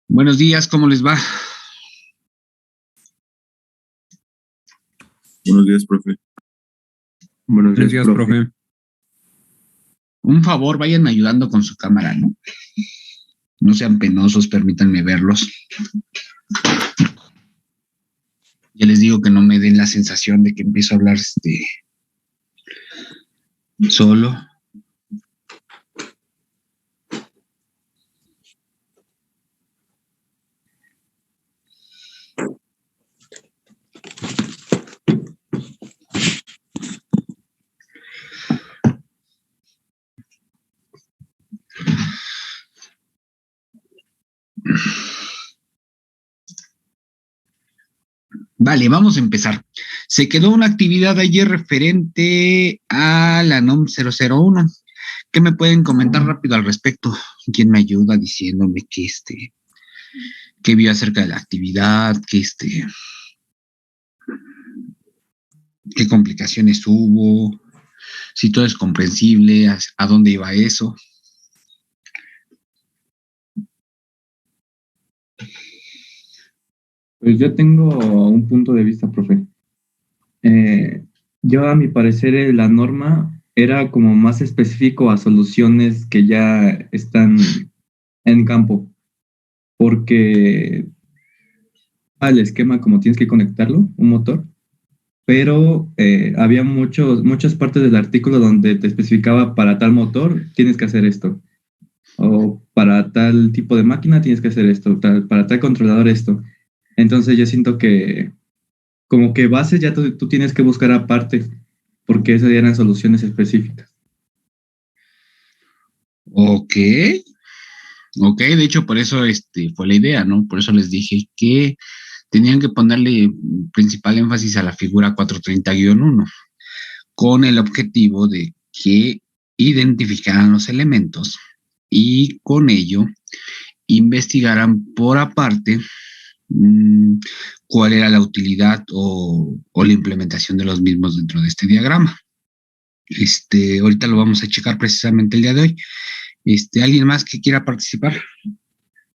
Buenos días, ¿cómo les va? Buenos días, profe. Buenos días, profe. Un favor, vayan ayudando con su cámara, ¿no? No sean penosos, permítanme verlos. Ya les digo que no me den la sensación de que empiezo a hablar solo. Vale, vamos a empezar. Se quedó una actividad ayer referente a la NOM 001. ¿Qué me pueden comentar rápido al respecto? ¿Quién me ayuda diciéndome qué vio acerca de la actividad, qué complicaciones hubo, si todo es comprensible, a dónde iba eso? Pues yo tengo un punto de vista, profe. Yo, a mi parecer, la norma era como más específico a soluciones que ya están en campo, porque el esquema como tienes que conectarlo, un motor, pero había muchas partes del artículo donde te especificaba para tal motor tienes que hacer esto, o para tal tipo de máquina tienes que hacer esto, para tal controlador esto. Entonces yo siento que como que base ya tú tienes que buscar aparte, porque esas ya eran soluciones específicas. Ok, de hecho por eso fue la idea, ¿no? Por eso les dije que tenían que ponerle principal énfasis a la figura 430-1, con el objetivo de que identificaran los elementos y con ello investigaran por aparte cuál era la utilidad o la implementación de los mismos dentro de este diagrama. Ahorita lo vamos a checar precisamente el día de hoy. ¿Alguien más que quiera participar?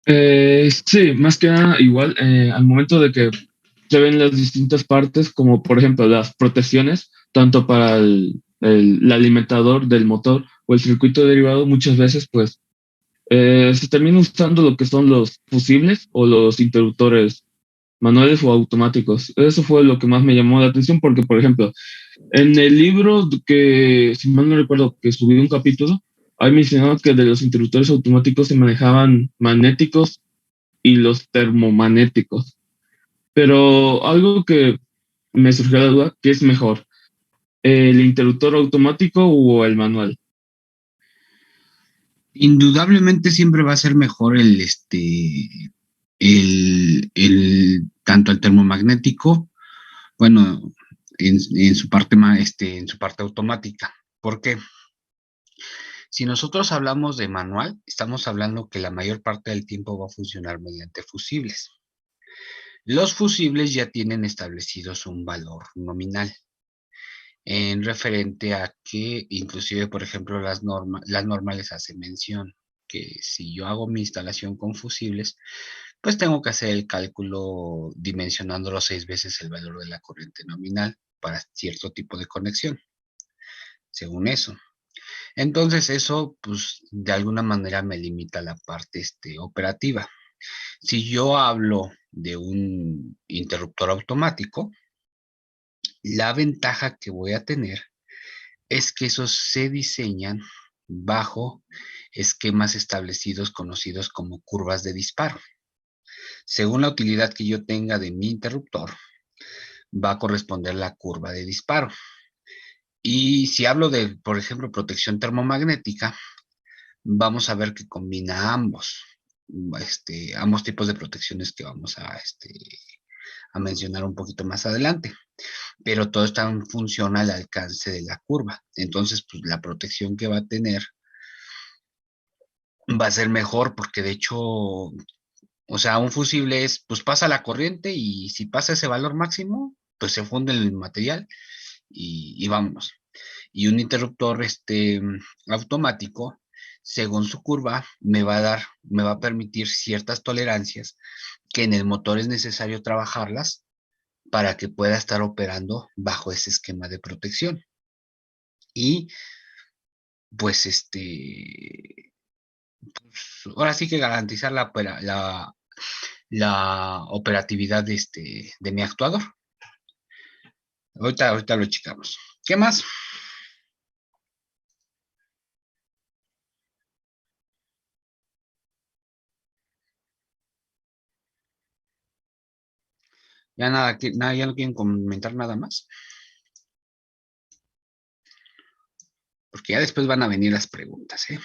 Sí, más que nada, igual, al momento de que se ven las distintas partes, como por ejemplo las protecciones, tanto para el alimentador del motor o el circuito derivado, muchas veces pues se termina usando lo que son los fusibles o los interruptores manuales o automáticos. Eso fue lo que más me llamó la atención porque, por ejemplo, en el libro que, si mal no recuerdo, que subí un capítulo, hay mencionado que de los interruptores automáticos se manejaban magnéticos y los termomagnéticos. Pero algo que me surgió la duda, ¿qué es mejor? ¿El interruptor automático o el manual? Indudablemente siempre va a ser mejor tanto el termomagnético, bueno, en su parte en su parte automática. ¿Por qué? Si nosotros hablamos de manual, estamos hablando que la mayor parte del tiempo va a funcionar mediante fusibles. Los fusibles ya tienen establecidos un valor nominal en referente a que inclusive, por ejemplo, las normas les hacen mención que si yo hago mi instalación con fusibles, pues tengo que hacer el cálculo dimensionándolo 6 veces el valor de la corriente nominal para cierto tipo de conexión, según eso. Entonces eso, pues, de alguna manera me limita la parte operativa. Si yo hablo de un interruptor automático, la ventaja que voy a tener es que esos se diseñan bajo esquemas establecidos conocidos como curvas de disparo. Según la utilidad que yo tenga de mi interruptor, va a corresponder la curva de disparo. Y si hablo de, por ejemplo, protección termomagnética, vamos a ver que combina ambos tipos de protecciones que vamos a mencionar un poquito más adelante. Pero todo está en función al alcance de la curva. Entonces, pues la protección que va a tener va a ser mejor porque de hecho, o sea, un fusible es, pues pasa la corriente y si pasa ese valor máximo, pues se funde el material y vámonos. Y un interruptor automático según su curva, me va a permitir ciertas tolerancias que en el motor es necesario trabajarlas para que pueda estar operando bajo ese esquema de protección. Y pues pues, ahora sí que garantizar la operatividad de mi actuador. Ahorita lo checamos. ¿Qué más? Ya nada, ya no quieren comentar nada más. Porque ya después van a venir las preguntas, ¿eh?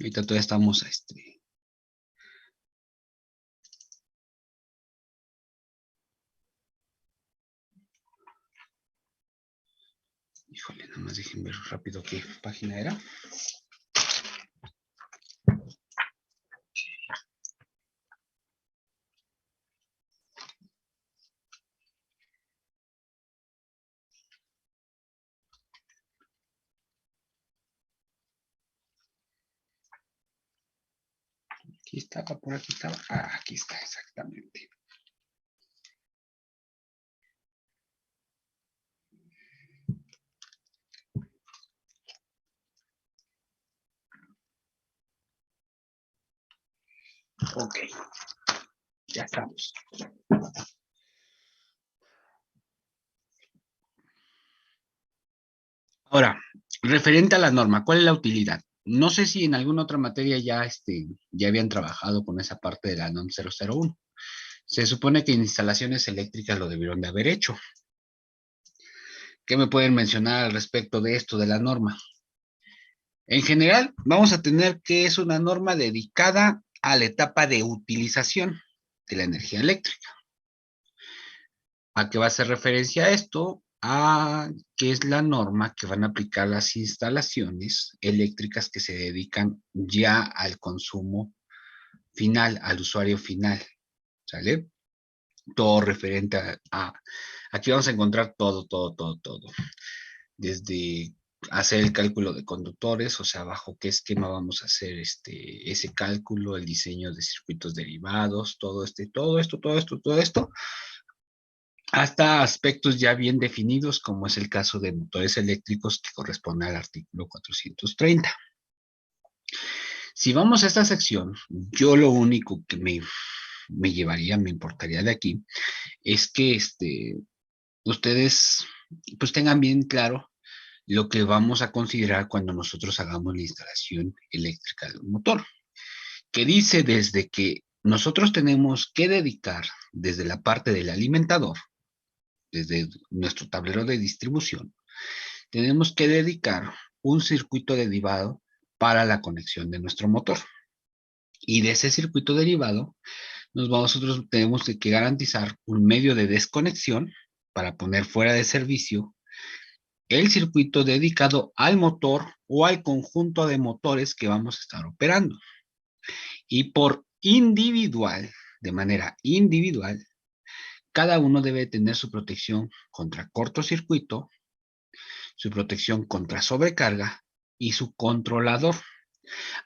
Ahorita todavía estamos Híjole, nada más déjenme ver rápido qué página era. Aquí estaba, por aquí estaba. Ah, aquí está, exactamente. Ok, ya estamos. Ahora, referente a la norma, ¿cuál es la utilidad? No sé si en alguna otra materia ya habían trabajado con esa parte de la NOM 001. Se supone que en instalaciones eléctricas lo debieron de haber hecho. ¿Qué me pueden mencionar al respecto de esto, de la norma? En general, vamos a tener que es una norma dedicada a la etapa de utilización de la energía eléctrica. ¿A qué va a hacer referencia a esto? A que es la norma que van a aplicar las instalaciones eléctricas que se dedican ya al consumo final, al usuario final. ¿Sale? Todo referente aquí vamos a encontrar todo. Desde hacer el cálculo de conductores, o sea, bajo qué esquema vamos a hacer ese cálculo, el diseño de circuitos derivados, todo esto, hasta aspectos ya bien definidos, como es el caso de motores eléctricos que corresponde al artículo 430. Si vamos a esta sección, yo lo único que me importaría de aquí, es que ustedes pues tengan bien claro lo que vamos a considerar cuando nosotros hagamos la instalación eléctrica del motor, que dice desde que nosotros tenemos que dedicar desde la parte del alimentador, desde nuestro tablero de distribución, tenemos que dedicar un circuito derivado para la conexión de nuestro motor. Y de ese circuito derivado, nosotros tenemos que garantizar un medio de desconexión para poner fuera de servicio el circuito dedicado al motor o al conjunto de motores que vamos a estar operando. Y de manera individual, cada uno debe tener su protección contra cortocircuito, su protección contra sobrecarga y su controlador.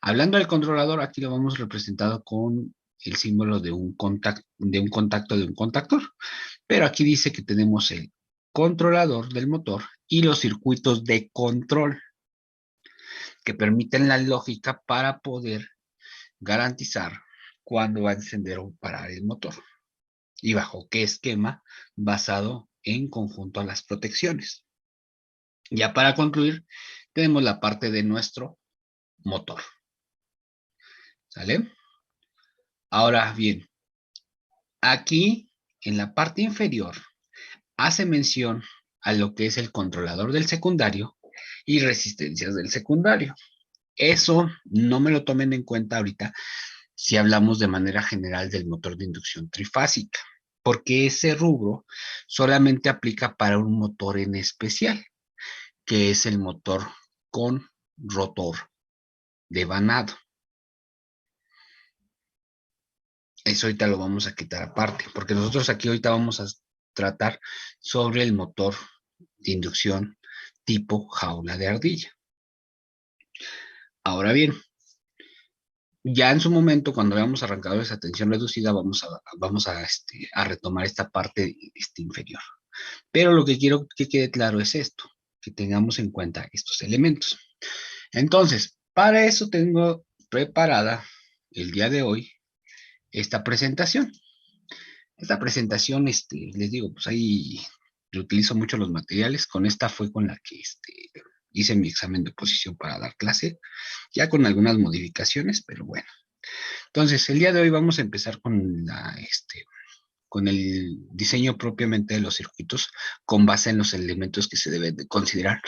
Hablando del controlador, aquí lo vamos representado con el símbolo de un contacto de un contactor, pero aquí dice que tenemos el controlador del motor y los circuitos de control que permiten la lógica para poder garantizar cuándo va a encender o parar el motor y bajo qué esquema basado en conjunto a las protecciones. Ya para concluir, tenemos la parte de nuestro motor. ¿Sale? Ahora bien, aquí en la parte inferior hace mención a lo que es el controlador del secundario y resistencias del secundario. Eso no me lo tomen en cuenta ahorita si hablamos de manera general del motor de inducción trifásica, porque ese rubro solamente aplica para un motor en especial, que es el motor con rotor devanado. Eso ahorita lo vamos a quitar aparte, porque nosotros aquí ahorita vamos a tratar sobre el motor de inducción tipo jaula de ardilla. Ahora bien, Ya en su momento, cuando veamos arrancadores a tensión reducida, a retomar esta parte inferior. Pero lo que quiero que quede claro es esto, que tengamos en cuenta estos elementos. Entonces, para eso tengo preparada el día de hoy esta presentación. Esta presentación, les digo, pues ahí yo utilizo mucho los materiales. Con esta fue con la que hice mi examen de oposición para dar clase, ya con algunas modificaciones, pero bueno. Entonces, el día de hoy vamos a empezar con el diseño propiamente de los circuitos, con base en los elementos que se deben de considerar.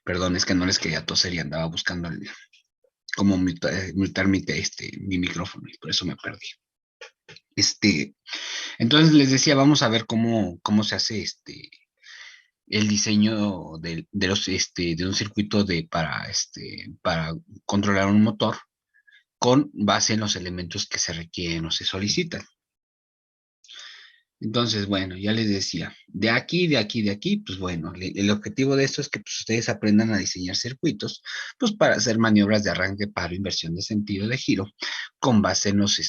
Perdón, es que no les quería toser y andaba buscando cómo mutar mi micrófono y por eso me perdí. Entonces les decía, vamos a ver cómo se hace el diseño de un circuito para controlar un motor con base en los elementos que se requieren o se solicitan. Entonces, bueno, ya les decía, de aquí, pues bueno, el objetivo de esto es que pues, ustedes aprendan a diseñar circuitos, pues para hacer maniobras de arranque, paro, inversión de sentido de giro, con base en los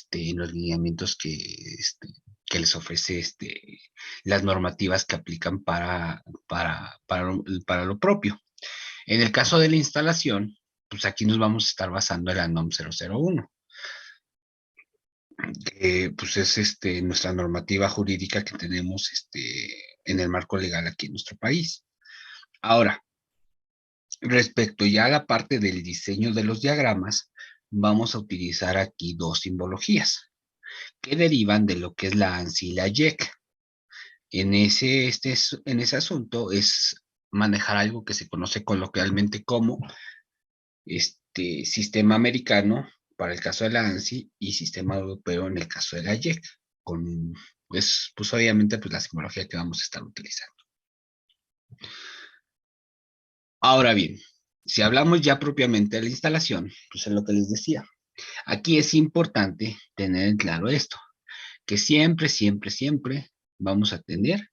lineamientos que les ofrece las normativas que aplican para lo propio. En el caso de la instalación, pues aquí nos vamos a estar basando en la NOM 001, que pues es nuestra normativa jurídica que tenemos en el marco legal aquí en nuestro país. Ahora, respecto ya a la parte del diseño de los diagramas, vamos a utilizar aquí dos simbologías que derivan de lo que es la ANSI y la JEC. En ese asunto es manejar algo que se conoce coloquialmente como sistema americano para el caso de la ANSI y sistema europeo en el caso de la JEC, con pues obviamente pues la simbología que vamos a estar utilizando. Ahora bien, si hablamos ya propiamente de la instalación, pues es lo que les decía. Aquí es importante tener en claro esto, que siempre vamos a tener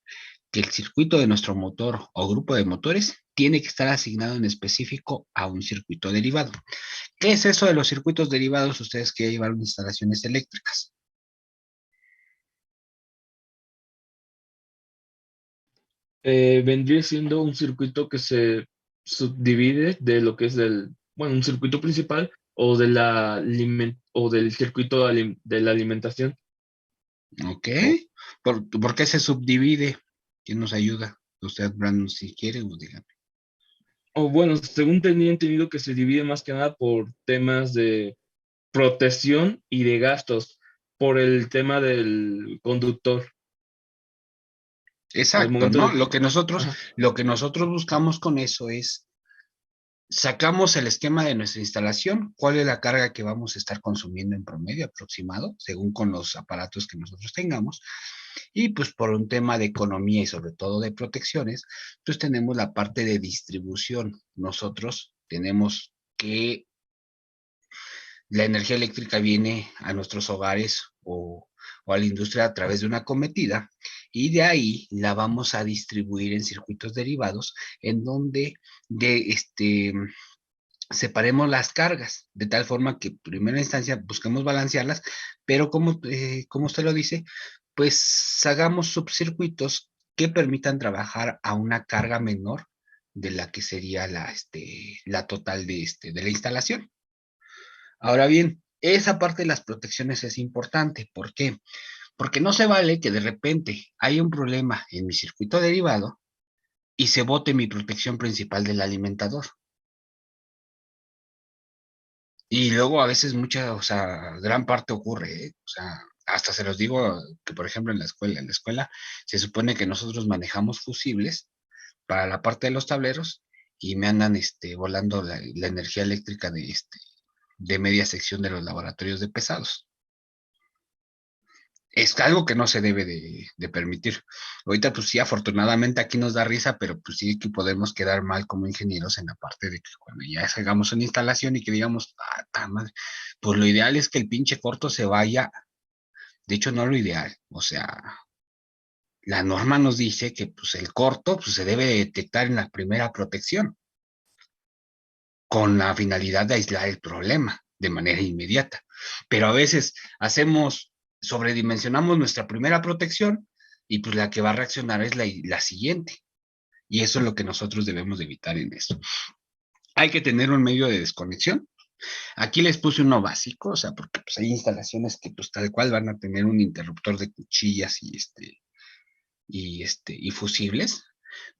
que el circuito de nuestro motor o grupo de motores tiene que estar asignado en específico a un circuito derivado. ¿Qué es eso de los circuitos derivados ustedes que ya llevaron instalaciones eléctricas? Vendría siendo un circuito que se subdivide de lo que es bueno, un circuito principal o, o del circuito de la alimentación. ¿Ok? ¿Por qué se subdivide? ¿Quién nos ayuda? Usted, Brandon, si quiere, o dígame. O bueno, según tenía entendido que se divide más que nada por temas de protección y de gastos, por el tema del conductor. Al Exacto, momento ¿no? de que... Ajá. Lo que nosotros buscamos con eso es, sacamos el esquema de nuestra instalación, cuál es la carga que vamos a estar consumiendo en promedio aproximado, según con los aparatos que nosotros tengamos, y pues por un tema de economía y sobre todo de protecciones, pues tenemos la parte de distribución. Nosotros tenemos que la energía eléctrica viene a nuestros hogares o a la industria a través de una cometida y de ahí la vamos a distribuir en circuitos derivados en donde separemos las cargas de tal forma que en primera instancia busquemos balancearlas, pero como usted lo dice, pues hagamos subcircuitos que permitan trabajar a una carga menor de la que sería la total de la instalación. Ahora bien, esa parte de las protecciones es importante. ¿Por qué? Porque no se vale que de repente haya un problema en mi circuito derivado y se bote mi protección principal del alimentador. Y luego a veces o sea, gran parte ocurre, ¿eh? O sea, hasta se los digo que, por ejemplo, en la escuela se supone que nosotros manejamos fusibles para la parte de los tableros y me andan volando la energía eléctrica de media sección de los laboratorios de pesados. Es algo que no se debe de permitir. Ahorita, pues sí, afortunadamente aquí nos da risa, pero pues sí que podemos quedar mal como ingenieros en la parte de que cuando ya hagamos una instalación y que digamos, madre, pues lo ideal es que el pinche corto se vaya De hecho, no lo ideal. O sea, la norma nos dice que pues, el corto pues, se debe detectar en la primera protección, con la finalidad de aislar el problema de manera inmediata. Pero a veces sobredimensionamos nuestra primera protección y pues la que va a reaccionar es la siguiente. Y eso es lo que nosotros debemos de evitar en esto. Hay que tener un medio de desconexión. Aquí les puse uno básico, o sea, porque pues, hay instalaciones que pues tal cual van a tener un interruptor de cuchillas y fusibles.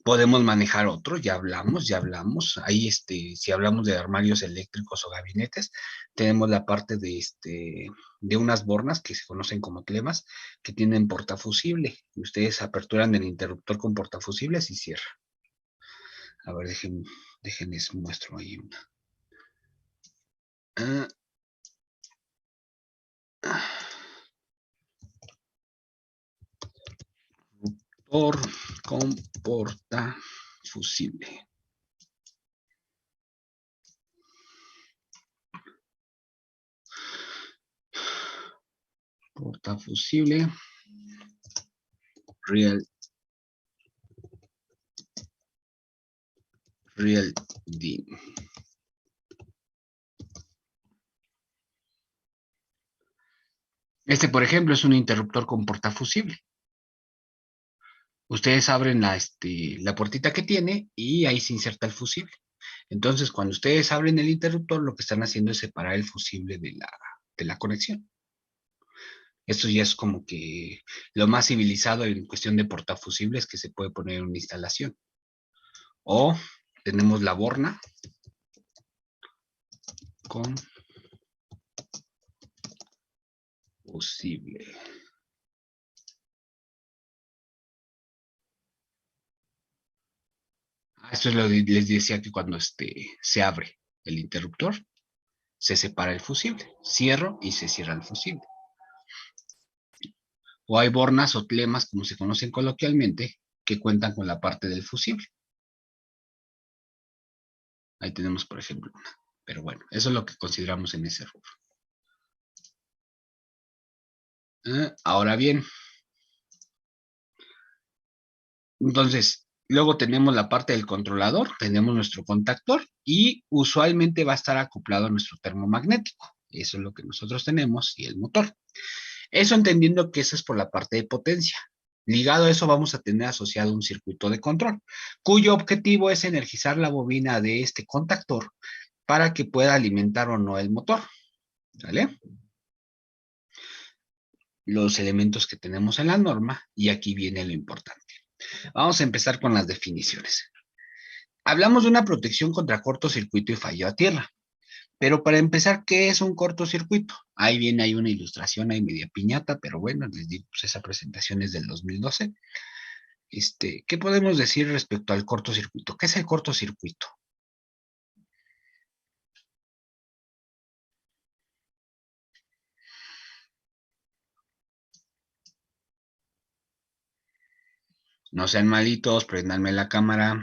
Podemos manejar otros, ya hablamos. Ahí, si hablamos de armarios eléctricos o gabinetes, tenemos la parte de unas bornas que se conocen como clemas, que tienen portafusible. Ustedes aperturan el interruptor con portafusibles y cierran. A ver, déjenles muestro ahí una. Con portafusible. Portafusible. Real D. Por ejemplo, es un interruptor con portafusible. Ustedes abren la puertita que tiene y ahí se inserta el fusible. Entonces, cuando ustedes abren el interruptor, lo que están haciendo es separar el fusible de la conexión. Esto ya es como que lo más civilizado en cuestión de portafusibles que se puede poner en una instalación. O tenemos la borna con fusible. Esto es lo que les decía, que cuando se abre el interruptor, se separa el fusible. Cierro y se cierra el fusible. O hay bornas o clemas, como se conocen coloquialmente, que cuentan con la parte del fusible. Ahí tenemos, por ejemplo, una. Pero bueno, eso es lo que consideramos en ese rubro. Ahora bien, entonces, luego tenemos la parte del controlador, tenemos nuestro contactor y usualmente va a estar acoplado a nuestro termomagnético. Eso es lo que nosotros tenemos y el motor. Eso entendiendo que eso es por la parte de potencia. Ligado a eso vamos a tener asociado un circuito de control, cuyo objetivo es energizar la bobina de este contactor para que pueda alimentar o no el motor. ¿Vale? Los elementos que tenemos en la norma, y aquí viene lo importante. Vamos a empezar con las definiciones. Hablamos de una protección contra cortocircuito y fallo a tierra. Pero para empezar, ¿qué es un cortocircuito? Ahí viene, hay una ilustración, hay media piñata, pero bueno, les digo, pues esa presentación es del 2012. ¿Qué podemos decir respecto al cortocircuito? ¿Qué es el cortocircuito? No sean malitos, prendanme la cámara.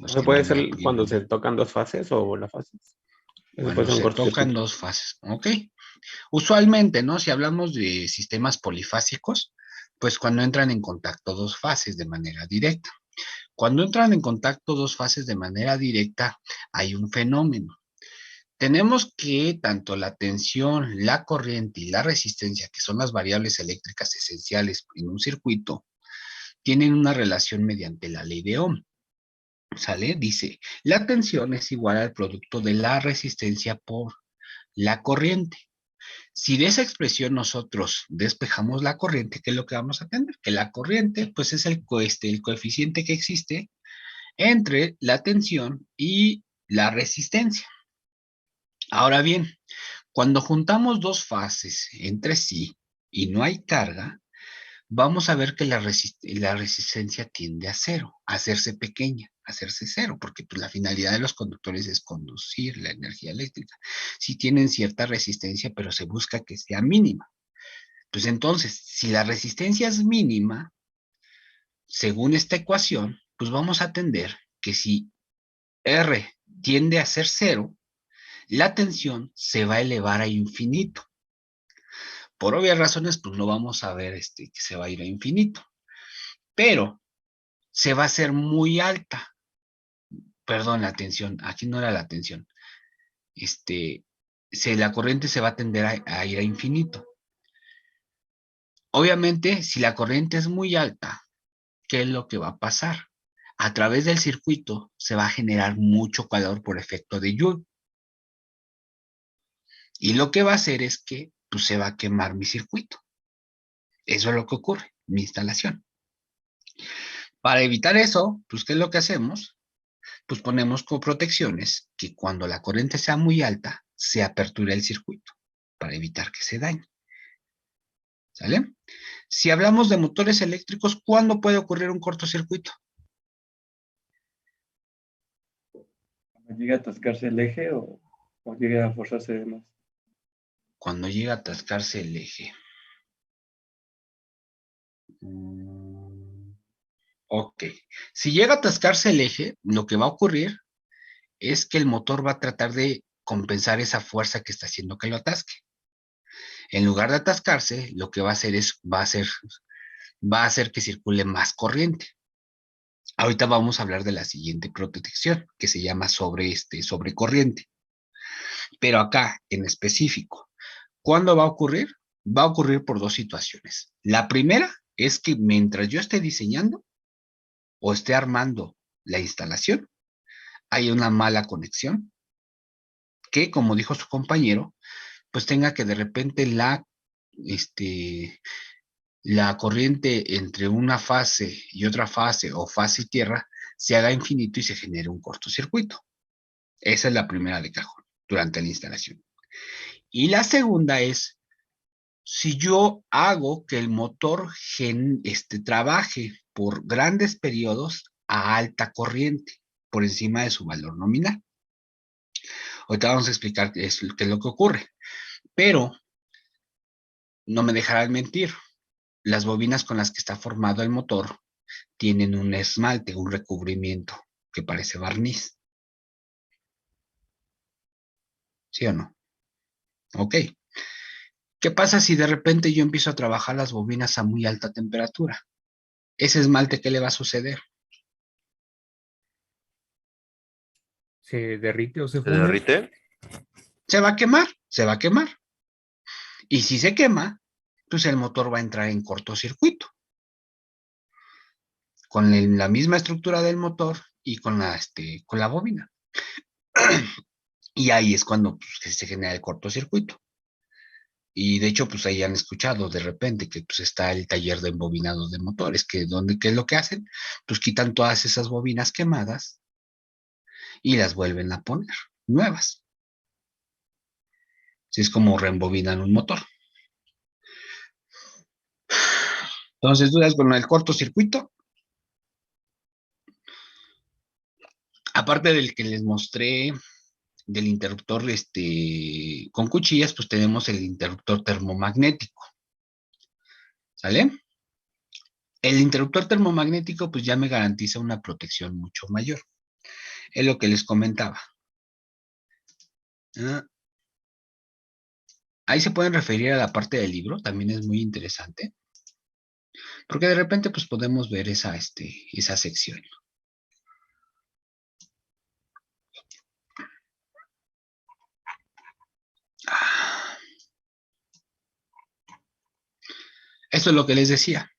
¿Eso puede ser cuando se tocan dos fases o las fases? Bueno, se tocan dos fases, ¿ok? Usualmente, ¿no? Si hablamos de sistemas polifásicos, pues cuando entran en contacto dos fases de manera directa. Cuando entran en contacto dos fases de manera directa, hay un fenómeno. Tenemos que tanto la tensión, la corriente y la resistencia, que son las variables eléctricas esenciales en un circuito, tienen una relación mediante la ley de Ohm. ¿Sale? Dice, la tensión es igual al producto de la resistencia por la corriente. Si de esa expresión nosotros despejamos la corriente, ¿qué es lo que vamos a tener? Que la corriente, pues es el coeficiente que existe entre la tensión y la resistencia. Ahora bien, cuando juntamos dos fases entre sí y no hay carga, vamos a ver que la resistencia tiende a cero, a hacerse pequeña, a hacerse cero, porque pues, la finalidad de los conductores es conducir la energía eléctrica. Sí tienen cierta resistencia, pero se busca que sea mínima. Pues entonces, si la resistencia es mínima, según esta ecuación, pues vamos a entender que si R tiende a ser cero, la tensión se va a elevar a infinito. por obvias razones, pues no vamos a ver que se va a ir a infinito. Pero se va a hacer muy alta. Perdón, la tensión. Aquí no era la tensión. La corriente se va a tender a ir a infinito. Obviamente, si la corriente es muy alta, ¿qué es lo que va a pasar? A través del circuito se va a generar mucho calor por efecto de Joule. Y lo que va a hacer es que pues, se va a quemar mi circuito. Eso es lo que ocurre en mi instalación. Para evitar eso, pues, ¿qué es lo que hacemos? Pues ponemos con protecciones que cuando la corriente sea muy alta, se aperture el circuito para evitar que se dañe. ¿Sale? Si hablamos de motores eléctricos, ¿cuándo puede ocurrir un cortocircuito? ¿Llega a atascarse el eje o llega a forzarse de más? Cuando llega a atascarse el eje. Ok. Si llega a atascarse el eje, lo que va a ocurrir es que el motor va a tratar de compensar esa fuerza que está haciendo que lo atasque. En lugar de atascarse, lo que va a hacer va a hacer que circule más corriente. Ahorita vamos a hablar de la siguiente protección, que se llama sobrecorriente. Pero acá, en específico, ¿cuándo va a ocurrir? Va a ocurrir por dos situaciones. La primera es que mientras yo esté diseñando o esté armando la instalación, hay una mala conexión que, como dijo su compañero, pues tenga que de repente la corriente entre una fase y otra fase o fase y tierra se haga infinito y se genere un cortocircuito. Esa es la primera de cajón durante la instalación. Y la segunda es, si yo hago que el motor trabaje por grandes periodos a alta corriente, por encima de su valor nominal. Ahorita vamos a explicar qué es lo que ocurre. Pero, no me dejarán mentir, las bobinas con las que está formado el motor tienen un esmalte, un recubrimiento que parece barniz. ¿Sí o no? Ok. ¿Qué pasa si de repente yo empiezo a trabajar las bobinas a muy alta temperatura? Ese esmalte, ¿qué le va a suceder? ¿Se derrite o se ¿Se funde? derrite? Se va a quemar, se va a quemar. Y si se quema, pues el motor va a entrar en cortocircuito. Con la misma estructura del motor y con la bobina. Y ahí es cuando pues, se genera el cortocircuito. Y de hecho, pues ahí han escuchado de repente que pues está el taller de embobinados de motores, ¿qué es lo que hacen? Pues quitan todas esas bobinas quemadas y las vuelven a poner nuevas. Así es como reembobinan un motor. Entonces, dudas con el cortocircuito. Aparte del que les mostré del interruptor con cuchillas, pues tenemos el interruptor termomagnético. ¿Sale? El interruptor termomagnético pues ya me garantiza una protección mucho mayor. Es lo que les comentaba. Ahí se pueden referir a la parte del libro, también es muy interesante. Porque de repente pues podemos ver esa sección. Esto es lo que les decía.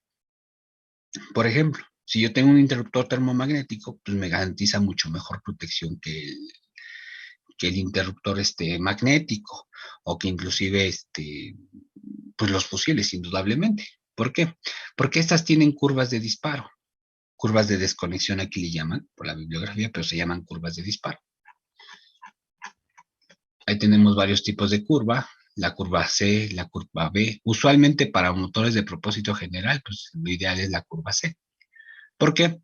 Por ejemplo, si yo tengo un interruptor termomagnético, pues me garantiza mucho mejor protección que el interruptor magnético o que inclusive pues los fusiles, indudablemente. ¿Por qué? Porque estas tienen curvas de disparo, curvas de desconexión aquí le llaman por la bibliografía, pero se llaman curvas de disparo. Ahí tenemos varios tipos de curva, la curva C, la curva B. Usualmente para motores de propósito general, pues lo ideal es la curva C. ¿Por qué?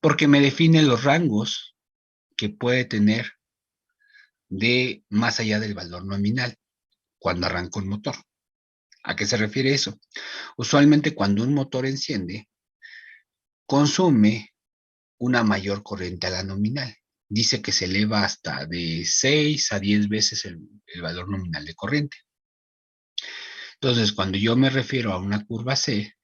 Porque me define los rangos que puede tener de más allá del valor nominal cuando arranco el motor. ¿A qué se refiere eso? Usualmente cuando un motor enciende, consume una mayor corriente a la nominal. Dice que se eleva hasta de 6 a 10 veces el valor nominal de corriente. Entonces, cuando yo me refiero a una curva C,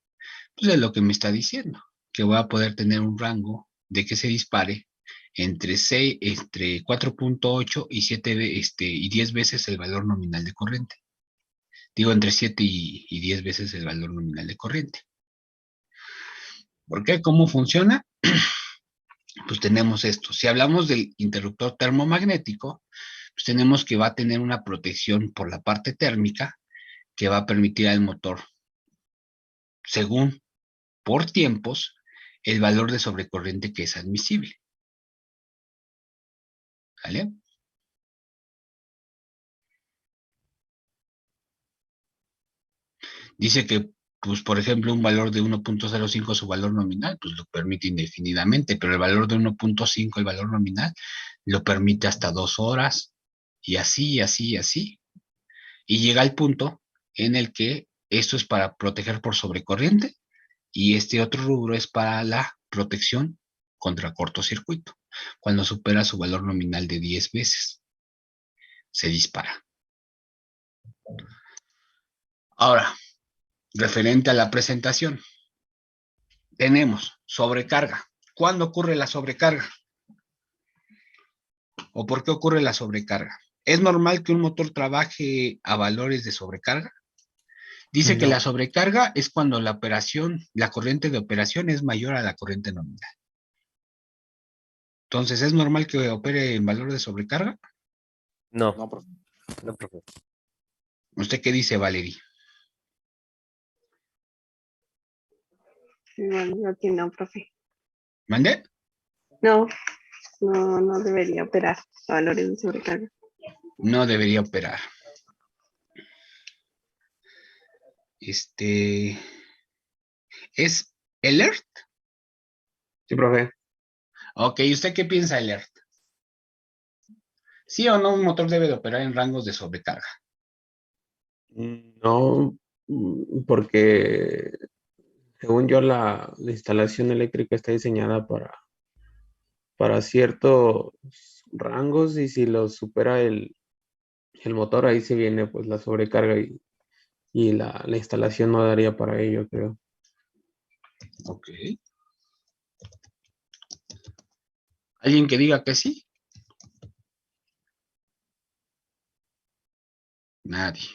pues es lo que me está diciendo, que voy a poder tener un rango de que se dispare entre 4.8 y 10 veces el valor nominal de corriente. Digo, entre 7 y 10 veces el valor nominal de corriente. ¿Por qué? ¿Cómo funciona? Pues tenemos esto. Si hablamos del interruptor termomagnético, pues tenemos que va a tener una protección por la parte térmica que va a permitir al motor, según por tiempos, el valor de sobrecorriente que es admisible. ¿Vale? Dice que, pues, por ejemplo, un valor de 1.05 su valor nominal, pues lo permite indefinidamente, pero el valor de 1.5, el valor nominal, lo permite hasta 2 horas, y así, y así, y así. Y llega al punto en el que esto es para proteger por sobrecorriente, y este otro rubro es para la protección contra cortocircuito. Cuando supera su valor nominal de 10 veces, se dispara. Ahora, referente a la presentación, tenemos sobrecarga. ¿Cuándo ocurre la sobrecarga? ¿O por qué ocurre la sobrecarga? ¿Es normal que un motor trabaje a valores de sobrecarga? Dice que la sobrecarga es cuando la corriente de operación es mayor a la corriente nominal. Entonces, ¿es normal que opere en valor de sobrecarga? No, no, profe. ¿Usted qué dice, Valerie? No, yo aquí no, profe. ¿Mande? No, no debería operar a valores de sobrecarga. No debería operar. ¿Es alert? Sí, profe. Ok, ¿usted qué piensa, alert? ¿Sí o no un motor debe de operar en rangos de sobrecarga? No, porque según yo la instalación eléctrica está diseñada para ciertos rangos, y si los supera el motor, ahí se viene pues la sobrecarga, y la instalación no daría para ello, creo. Ok. ¿Alguien que diga que sí? Nadie.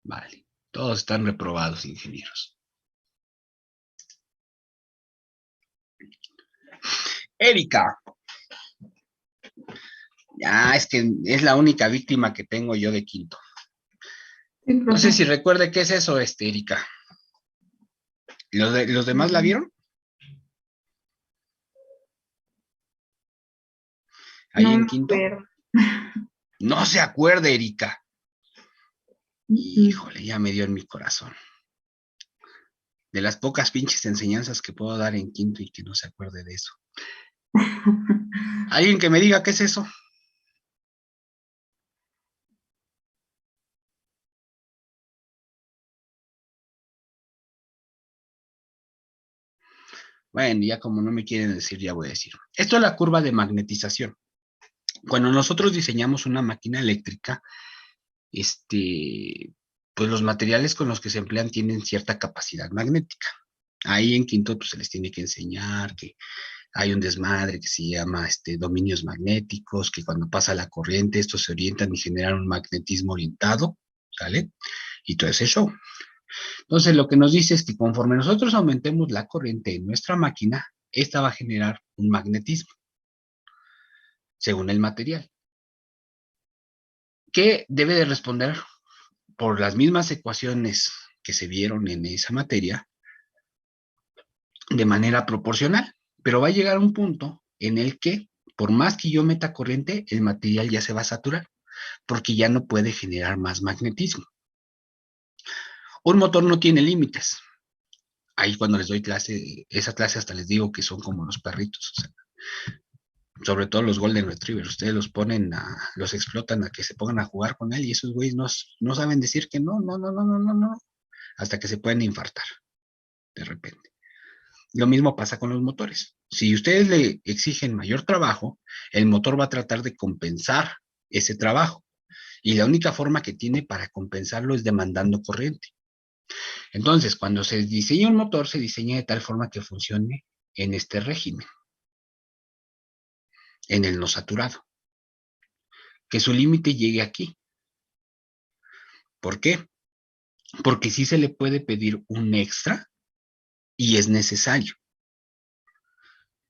Vale. Todos están reprobados, ingenieros. Erika. Ya, es que es la única víctima que tengo yo de quinto. No sé si recuerde qué es eso, Erika. ¿Los demás la vieron? Ahí No en me quinto. acuerdo. No se acuerde, Erika. Híjole, ya me dio en mi corazón. De las pocas pinches enseñanzas que puedo dar en quinto y que no se acuerde de eso. ¿Alguien que me diga qué es eso? Bueno, ya como no me quieren decir, ya voy a decir. Esto es la curva de magnetización. Cuando nosotros diseñamos una máquina eléctrica, pues los materiales con los que se emplean tienen cierta capacidad magnética. Ahí en quinto pues, se les tiene que enseñar que hay un desmadre que se llama dominios magnéticos, que cuando pasa la corriente estos se orientan y generan un magnetismo orientado, ¿sale? Y todo ese show. Entonces lo que nos dice es que conforme nosotros aumentemos la corriente en nuestra máquina, esta va a generar un magnetismo, según el material, que debe de responder por las mismas ecuaciones que se vieron en esa materia de manera proporcional, pero va a llegar un punto en el que por más que yo meta corriente, el material ya se va a saturar, porque ya no puede generar más magnetismo. Un motor no tiene límites. Ahí cuando les doy clase, esa clase hasta les digo que son como los perritos, o sea, sobre todo los Golden Retriever, ustedes los explotan a que se pongan a jugar con él y esos güeyes no saben decir que no, hasta que se pueden infartar de repente. Lo mismo pasa con los motores. Si ustedes le exigen mayor trabajo, el motor va a tratar de compensar ese trabajo. Y la única forma que tiene para compensarlo es demandando corriente. Entonces, cuando se diseña un motor, se diseña de tal forma que funcione en este régimen, en el no saturado, que su límite llegue aquí. ¿Por qué? Porque sí se le puede pedir un extra y es necesario.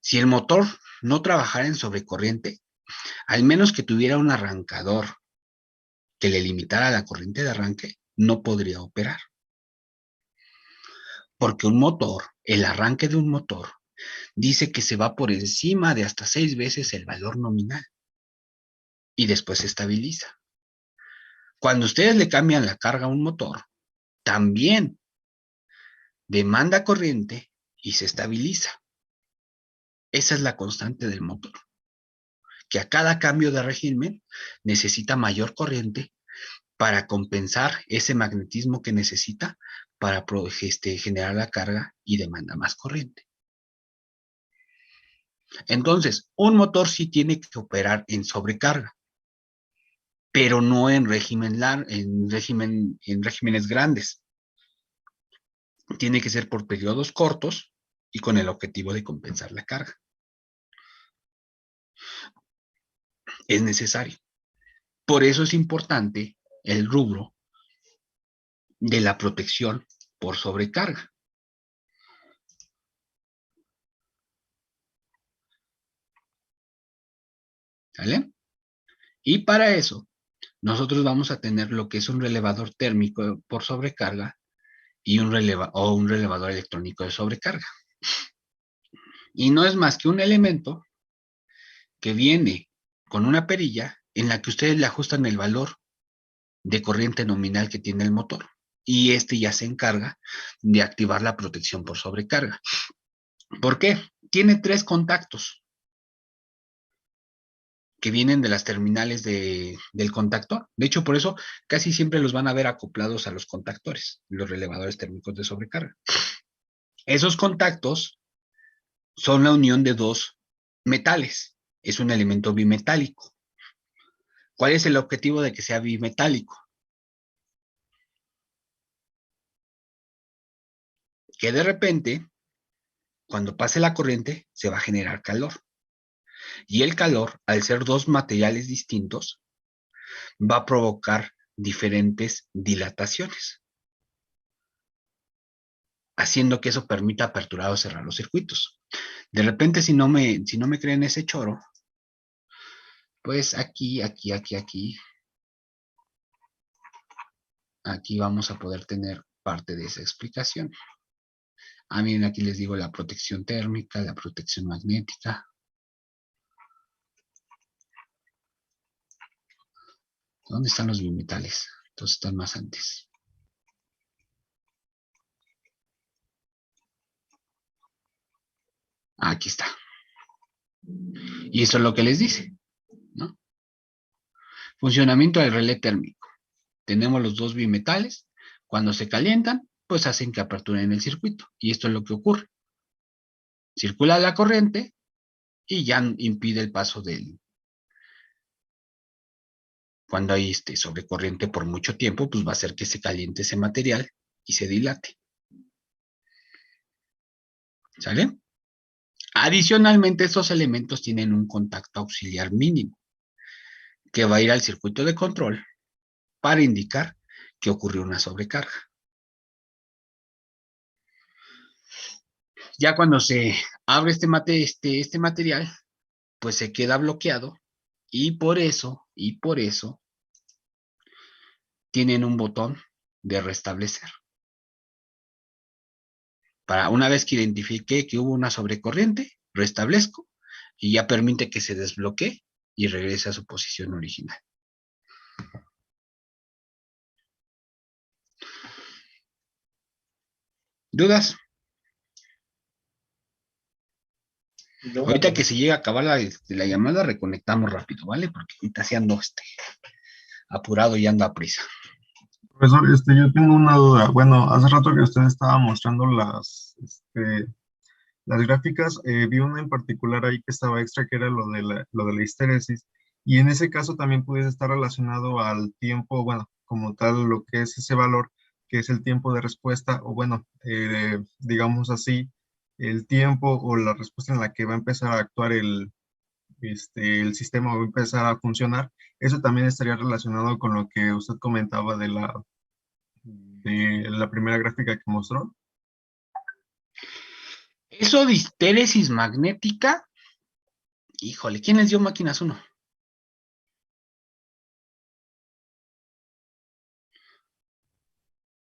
Si el motor no trabajara en sobrecorriente, al menos que tuviera un arrancador que le limitara la corriente de arranque, no podría operar. Porque un motor, el arranque de un motor, dice que se va por encima de hasta 6 veces el valor nominal y después se estabiliza. Cuando ustedes le cambian la carga a un motor, también demanda corriente y se estabiliza. Esa es la constante del motor, que a cada cambio de régimen necesita mayor corriente para compensar ese magnetismo que necesita para generar la carga y demanda más corriente. Entonces, un motor sí tiene que operar en sobrecarga, pero no en regímenes grandes. Tiene que ser por periodos cortos y con el objetivo de compensar la carga. Es necesario. Por eso es importante el rubro de la protección por sobrecarga. ¿Sale? Y para eso, nosotros vamos a tener lo que es un relevador térmico por sobrecarga y un relevador electrónico de sobrecarga. Y no es más que un elemento que viene con una perilla en la que ustedes le ajustan el valor de corriente nominal que tiene el motor. Y este ya se encarga de activar la protección por sobrecarga. ¿Por qué? Tiene 3 contactos que vienen de las terminales del contactor. De hecho, por eso casi siempre los van a ver acoplados a los contactores, los relevadores térmicos de sobrecarga. Esos contactos son la unión de 2 metales. Es un elemento bimetálico. ¿Cuál es el objetivo de que sea bimetálico? Que de repente, cuando pase la corriente, se va a generar calor. Y el calor, al ser 2 materiales distintos, va a provocar diferentes dilataciones, haciendo que eso permita aperturar o cerrar los circuitos. De repente, si no me creen ese choro, pues aquí vamos a poder tener parte de esa explicación. Miren, aquí les digo la protección térmica, la protección magnética. ¿Dónde están los bimetales? Entonces están más antes. Aquí está. Y eso es lo que les dice, ¿no? Funcionamiento del relé térmico. Tenemos los 2 bimetales. Cuando se calientan, pues hacen que aperturen el circuito. Y esto es lo que ocurre. Circula la corriente y ya impide el paso cuando hay sobrecorriente por mucho tiempo, pues va a hacer que se caliente ese material y se dilate. ¿Sale? Adicionalmente, estos elementos tienen un contacto auxiliar mínimo que va a ir al circuito de control para indicar que ocurrió una sobrecarga. Ya cuando se abre este material, pues se queda bloqueado y por eso tienen un botón de restablecer. Para una vez que identifique que hubo una sobrecorriente, restablezco y ya permite que se desbloquee y regrese a su posición original. ¿Dudas? No, Ahorita que se llega a acabar la llamada, reconectamos rápido, ¿vale? Porque ahorita sí ando apurado y ando a prisa. Profesor, yo tengo una duda. Bueno, hace rato que usted estaba mostrando las gráficas, vi una en particular ahí que estaba extra, que era lo de la histéresis. Y en ese caso también pudiese estar relacionado al tiempo, bueno, como tal, lo que es ese valor, que es el tiempo de respuesta, o bueno, digamos así, el tiempo o la respuesta en la que va a empezar a actuar el sistema, va a empezar a funcionar. Eso también estaría relacionado con lo que usted comentaba de la primera gráfica que mostró. Eso de histéresis magnética, híjole, ¿quién les dio máquinas 1?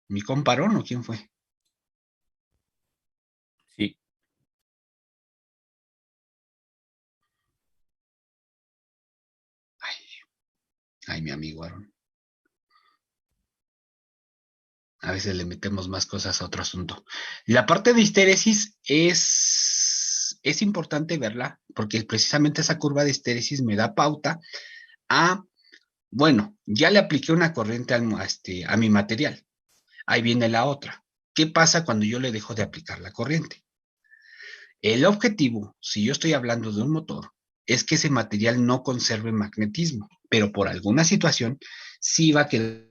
¿Mi comparón o quién fue? Sí. Ay, mi amigo Aaron. A veces le metemos más cosas a otro asunto. La parte de histéresis es importante verla, porque precisamente esa curva de histéresis me da pauta a, bueno, ya le apliqué una corriente a mi material. Ahí viene la otra. ¿Qué pasa cuando yo le dejo de aplicar la corriente? El objetivo, si yo estoy hablando de un motor, es que ese material no conserve magnetismo, pero por alguna situación sí va a quedar.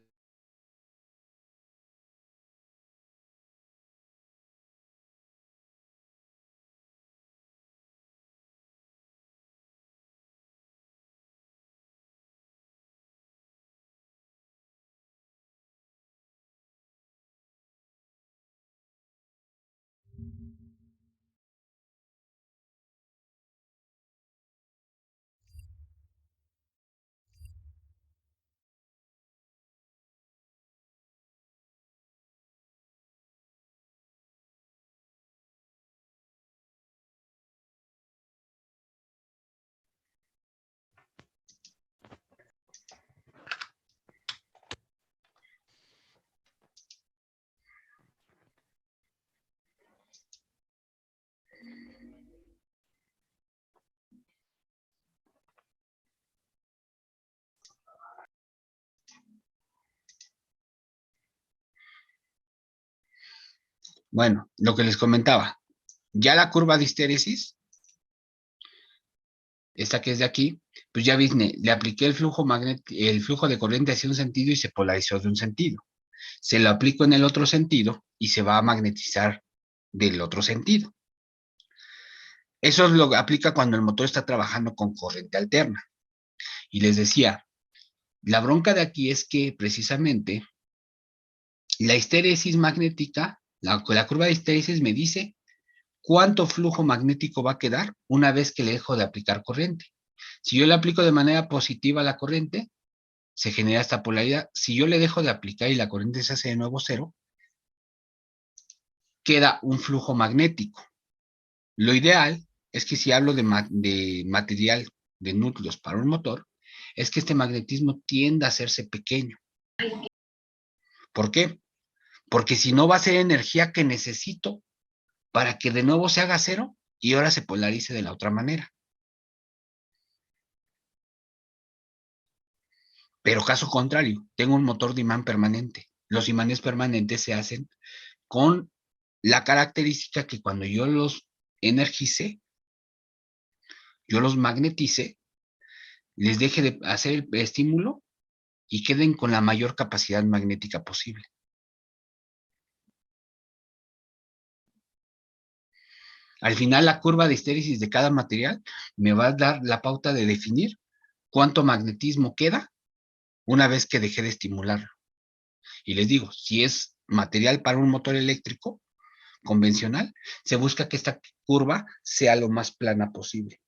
Bueno, lo que les comentaba, ya la curva de histéresis, esta que es de aquí, pues ya vine, le apliqué el flujo de corriente hacia un sentido y se polarizó de un sentido. Se lo aplico en el otro sentido y se va a magnetizar del otro sentido. Eso lo aplica cuando el motor está trabajando con corriente alterna. Y les decía, la bronca de aquí es que precisamente la histéresis magnética, la curva de histéresis me dice cuánto flujo magnético va a quedar una vez que le dejo de aplicar corriente. Si yo le aplico de manera positiva la corriente, se genera esta polaridad. Si yo le dejo de aplicar y la corriente se hace de nuevo cero, queda un flujo magnético. Lo ideal es que si hablo de material de núcleos para un motor, es que este magnetismo tienda a hacerse pequeño. ¿Por qué? Porque si no va a ser energía que necesito para que de nuevo se haga cero y ahora se polarice de la otra manera. Pero caso contrario, tengo un motor de imán permanente. Los imanes permanentes se hacen con la característica que cuando yo los energice, yo los magnetice, les deje de hacer el estímulo y queden con la mayor capacidad magnética posible. Al final, la curva de histéresis de cada material me va a dar la pauta de definir cuánto magnetismo queda una vez que dejé de estimularlo. Y les digo, si es material para un motor eléctrico convencional, se busca que esta curva sea lo más plana posible.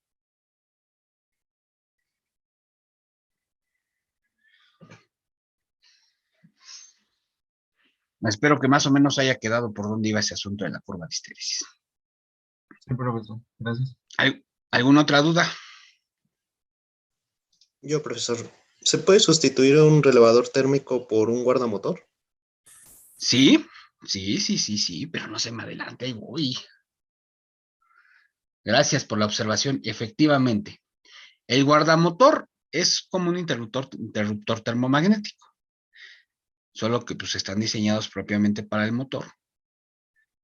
Espero que más o menos haya quedado por dónde iba ese asunto de la curva de histéresis. Sí, profesor. Gracias. ¿Alguna otra duda? Yo, profesor, ¿se puede sustituir un relevador térmico por un guardamotor? Sí, pero no se me adelante, ahí voy. Gracias por la observación. Efectivamente, el guardamotor es como un interruptor termomagnético, solo que pues están diseñados propiamente para el motor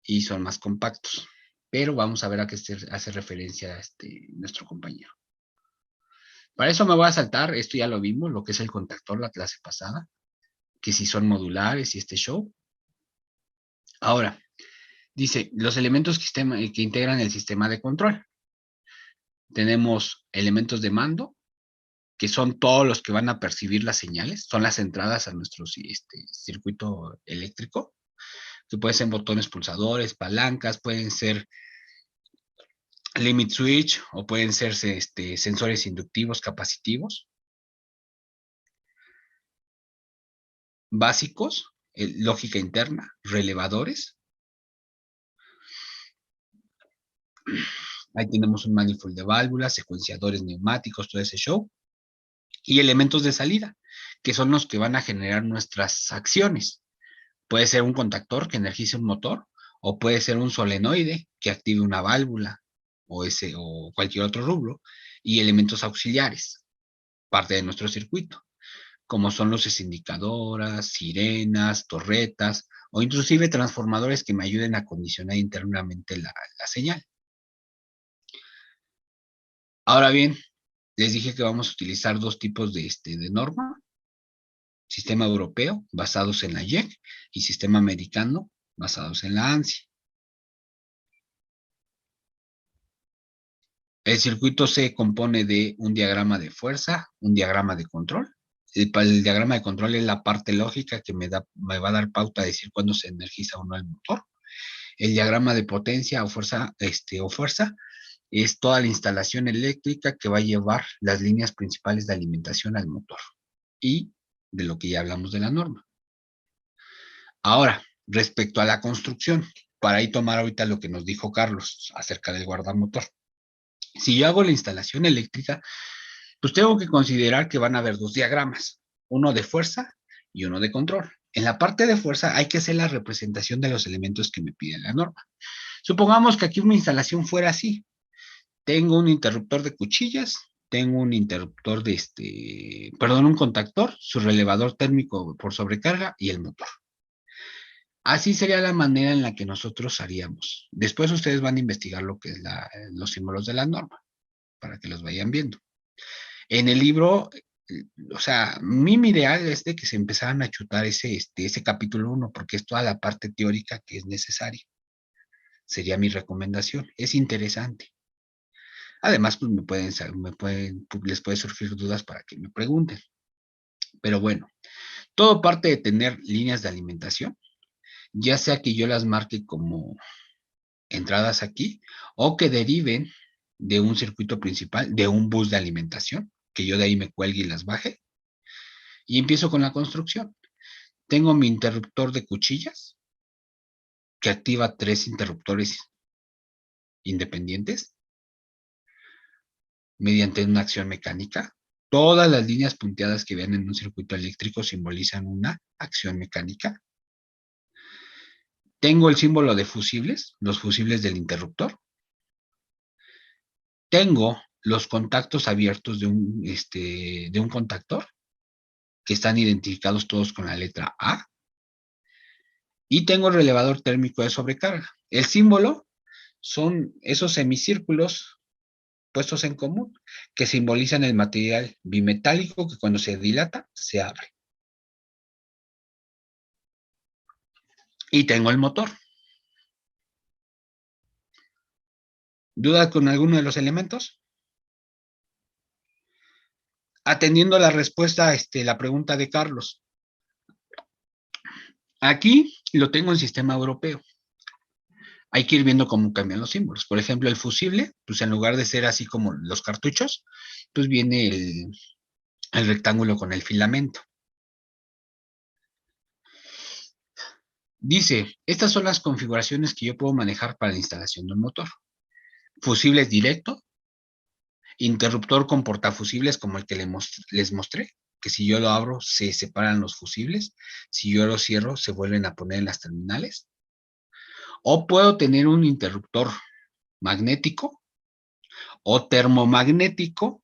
y son más compactos. Pero vamos a ver a qué hace referencia nuestro compañero. Para eso me voy a saltar, esto ya lo vimos, lo que es el contactor la clase pasada, que si son modulares y este show. Ahora, dice, los elementos que integran el sistema de control. Tenemos elementos de mando, que son todos los que van a percibir las señales, son las entradas a nuestro circuito eléctrico, que pueden ser botones pulsadores, palancas, pueden ser limit switch o pueden ser sensores inductivos, capacitivos. Básicos, lógica interna, relevadores. Ahí tenemos un manifold de válvulas, secuenciadores neumáticos, todo ese show. Y elementos de salida, que son los que van a generar nuestras acciones. Puede ser un contactor que energice un motor, o puede ser un solenoide que active una válvula, o cualquier otro rubro, y elementos auxiliares, parte de nuestro circuito, como son luces indicadoras, sirenas, torretas, o inclusive transformadores que me ayuden a condicionar internamente la señal. Ahora bien, les dije que vamos a utilizar dos tipos de norma: sistema europeo, basados en la JEC, y sistema americano, basados en la ANSI. El circuito se compone de un diagrama de fuerza, un diagrama de control. El diagrama de control es la parte lógica que me va a dar pauta a decir cuándo se energiza o no el motor. El diagrama de potencia o fuerza, es toda la instalación eléctrica que va a llevar las líneas principales de alimentación al motor. Y de lo que ya hablamos de la norma. Ahora, respecto a la construcción, para ahí tomar ahorita lo que nos dijo Carlos acerca del guardamotor. Si yo hago la instalación eléctrica, pues tengo que considerar que van a haber dos diagramas, uno de fuerza y uno de control. En la parte de fuerza hay que hacer la representación de los elementos que me pide la norma. Supongamos que aquí una instalación fuera así. Tengo un interruptor de cuchillas, tengo un interruptor un contactor, su relevador térmico por sobrecarga y el motor. Así sería la manera en la que nosotros haríamos. Después ustedes van a investigar lo que es los símbolos de la norma, para que los vayan viendo. En el libro, o sea, mi ideal es de que se empezaran a chutar ese capítulo 1, porque es toda la parte teórica que es necesaria. Sería mi recomendación. Es interesante. Además, pues les puede surgir dudas para que me pregunten. Pero bueno, todo parte de tener líneas de alimentación, ya sea que yo las marque como entradas aquí, o que deriven de un circuito principal, de un bus de alimentación, que yo de ahí me cuelgue y las baje. Y empiezo con la construcción. Tengo mi interruptor de cuchillas, que activa 3 interruptores independientes, mediante una acción mecánica. Todas las líneas punteadas que vean en un circuito eléctrico simbolizan una acción mecánica. Tengo el símbolo de fusibles, los fusibles del interruptor. Tengo los contactos abiertos de un contactor, que están identificados todos con la letra A. Y tengo el relevador térmico de sobrecarga. El símbolo son esos semicírculos puestos en común, que simbolizan el material bimetálico que cuando se dilata, se abre. Y tengo el motor. ¿Duda con alguno de los elementos? Atendiendo la respuesta a la pregunta de Carlos. Aquí lo tengo en sistema europeo. Hay que ir viendo cómo cambian los símbolos. Por ejemplo, el fusible, pues en lugar de ser así como los cartuchos, pues viene el rectángulo con el filamento. Dice, estas son las configuraciones que yo puedo manejar para la instalación de un motor. Fusibles directo, interruptor con portafusibles como el que les mostré, que si yo lo abro se separan los fusibles, si yo lo cierro se vuelven a poner en las terminales. O puedo tener un interruptor magnético o termomagnético,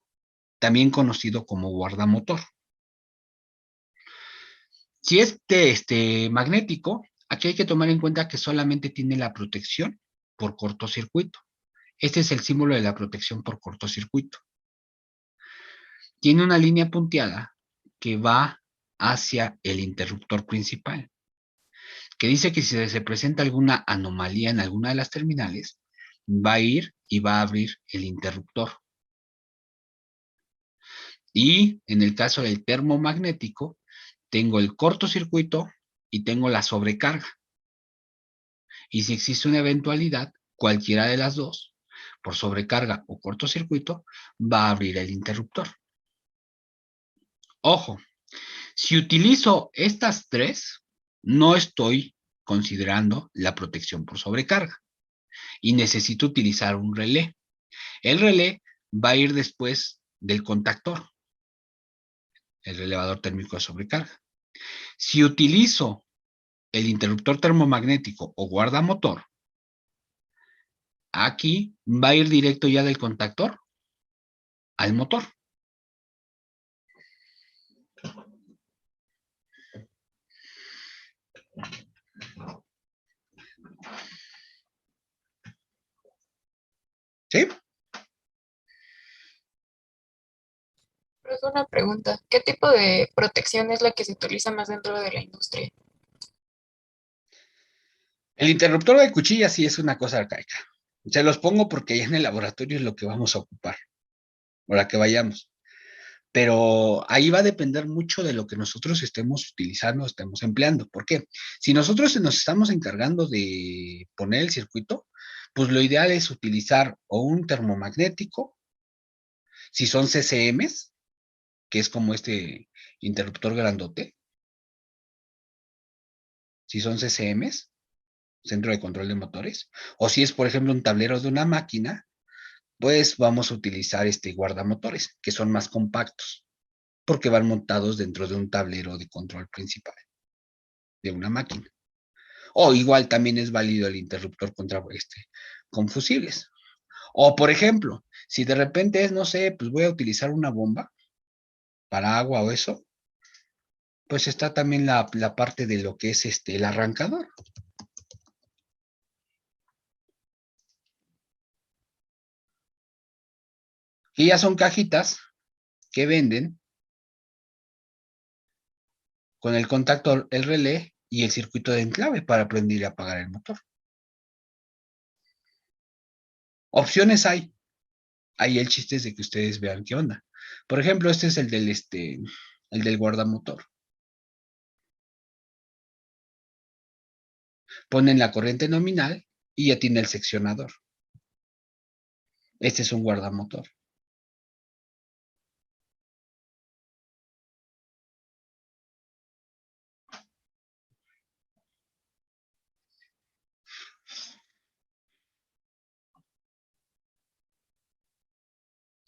también conocido como guardamotor. Si es magnético, aquí hay que tomar en cuenta que solamente tiene la protección por cortocircuito. Este es el símbolo de la protección por cortocircuito. Tiene una línea punteada que va hacia el interruptor principal, que dice que si se presenta alguna anomalía en alguna de las terminales, va a ir y va a abrir el interruptor. Y en el caso del termomagnético, tengo el cortocircuito y tengo la sobrecarga. Y si existe una eventualidad, cualquiera de las dos, por sobrecarga o cortocircuito, va a abrir el interruptor. Ojo, si utilizo estas tres, no estoy considerando la protección por sobrecarga y necesito utilizar un relé. El relé va a ir después del contactor, el relevador térmico de sobrecarga. Si utilizo el interruptor termomagnético o guardamotor, aquí va a ir directo ya del contactor al motor. ¿Sí? Pero es una pregunta. ¿Qué tipo de protección es la que se utiliza más dentro de la industria? El interruptor de cuchilla sí es una cosa arcaica. Se los pongo porque ya en el laboratorio es lo que vamos a ocupar, para que vayamos. Pero ahí va a depender mucho de lo que nosotros estemos utilizando, estemos empleando. ¿Por qué? Si nosotros nos estamos encargando de poner el circuito, pues lo ideal es utilizar o un termomagnético, si son CCMs, que es como este interruptor grandote, si son CCMs, centro de control de motores, o si es, por ejemplo, un tablero de una máquina, pues vamos a utilizar guardamotores, que son más compactos, porque van montados dentro de un tablero de control principal de una máquina. O igual también es válido el interruptor con fusibles. O, por ejemplo, si de repente es, no sé, pues voy a utilizar una bomba para agua o eso, pues está también la parte de lo que es el arrancador. Y ya son cajitas que venden con el contactor, el relé y el circuito de enclave para prender y apagar el motor. Opciones hay. Ahí el chiste es de que ustedes vean qué onda. Por ejemplo, este es el del guardamotor. Ponen la corriente nominal y ya tiene el seccionador. Este es un guardamotor.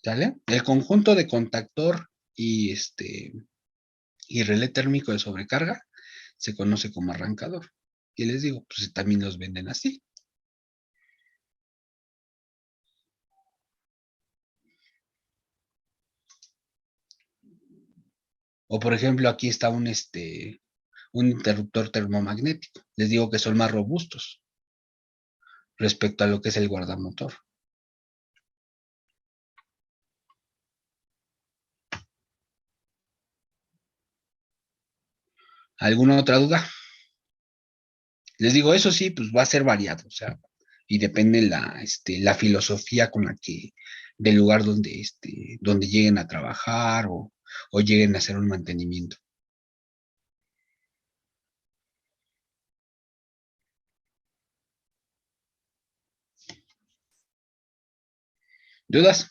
¿Sale? El conjunto de contactor y relé térmico de sobrecarga se conoce como arrancador. Y les digo, pues también los venden así. O por ejemplo, aquí está un interruptor termomagnético. Les digo que son más robustos respecto a lo que es el guardamotor. ¿Alguna otra duda? Les digo, eso sí, pues va a ser variado, o sea, y depende la filosofía con la que, del lugar donde lleguen a trabajar o lleguen a hacer un mantenimiento. ¿Dudas?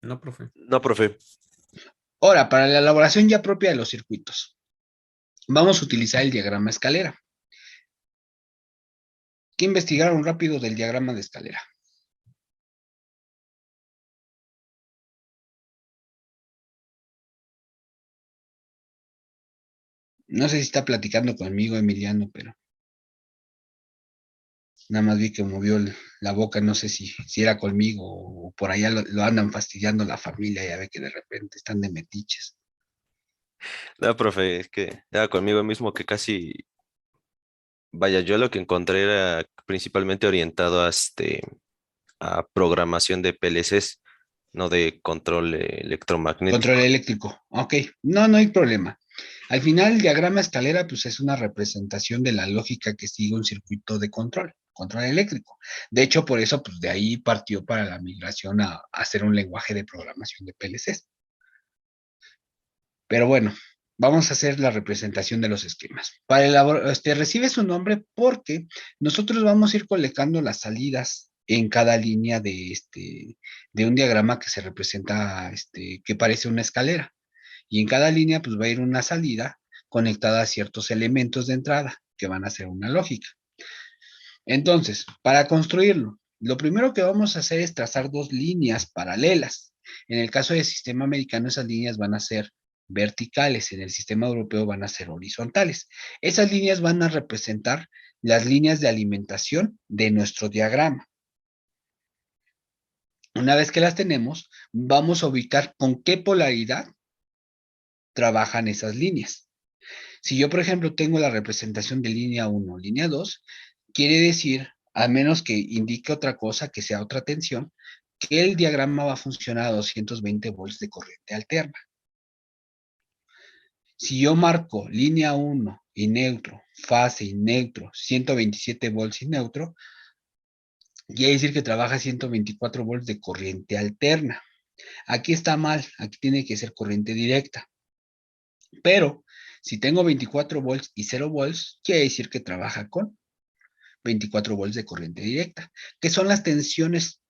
No, profe. No, profe. Ahora, para la elaboración ya propia de los circuitos, vamos a utilizar el diagrama escalera. ¿Qué investigaron rápido del diagrama de escalera? No sé si está platicando conmigo, Emiliano, pero nada más vi que movió la boca, no sé si era conmigo o por allá lo andan fastidiando la familia, ya ve que de repente están de metiches. No, profe, es que era conmigo mismo que casi, vaya, yo lo que encontré era principalmente orientado a programación de PLCs, no de control electromagnético. Control eléctrico. Ok, no, no hay problema. Al final, el diagrama escalera, pues es una representación de la lógica que sigue un circuito de control eléctrico. De hecho, por eso, pues de ahí partió para la migración a hacer un lenguaje de programación de PLCs. Pero bueno, vamos a hacer la representación de los esquemas. Recibe su nombre porque nosotros vamos a ir colectando las salidas en cada línea de un diagrama que se representa, que parece una escalera. Y en cada línea, pues va a ir una salida conectada a ciertos elementos de entrada que van a ser una lógica. Entonces, para construirlo, lo primero que vamos a hacer es trazar dos líneas paralelas. En el caso del sistema americano, esas líneas van a ser verticales, en el sistema europeo van a ser horizontales. Esas líneas van a representar las líneas de alimentación de nuestro diagrama. Una vez que las tenemos, vamos a ubicar con qué polaridad trabajan esas líneas. Si yo, por ejemplo, tengo la representación de línea 1, línea 2, quiere decir, a menos que indique otra cosa, que sea otra tensión, que el diagrama va a funcionar a 220 volts de corriente alterna. Si yo marco línea 1 y neutro, fase y neutro, 127 volts y neutro, quiere decir que trabaja 124 volts de corriente alterna. Aquí está mal, aquí tiene que ser corriente directa. Pero si tengo 24 volts y 0 volts, quiere decir que trabaja con 24 volts de corriente directa, que son las tensiones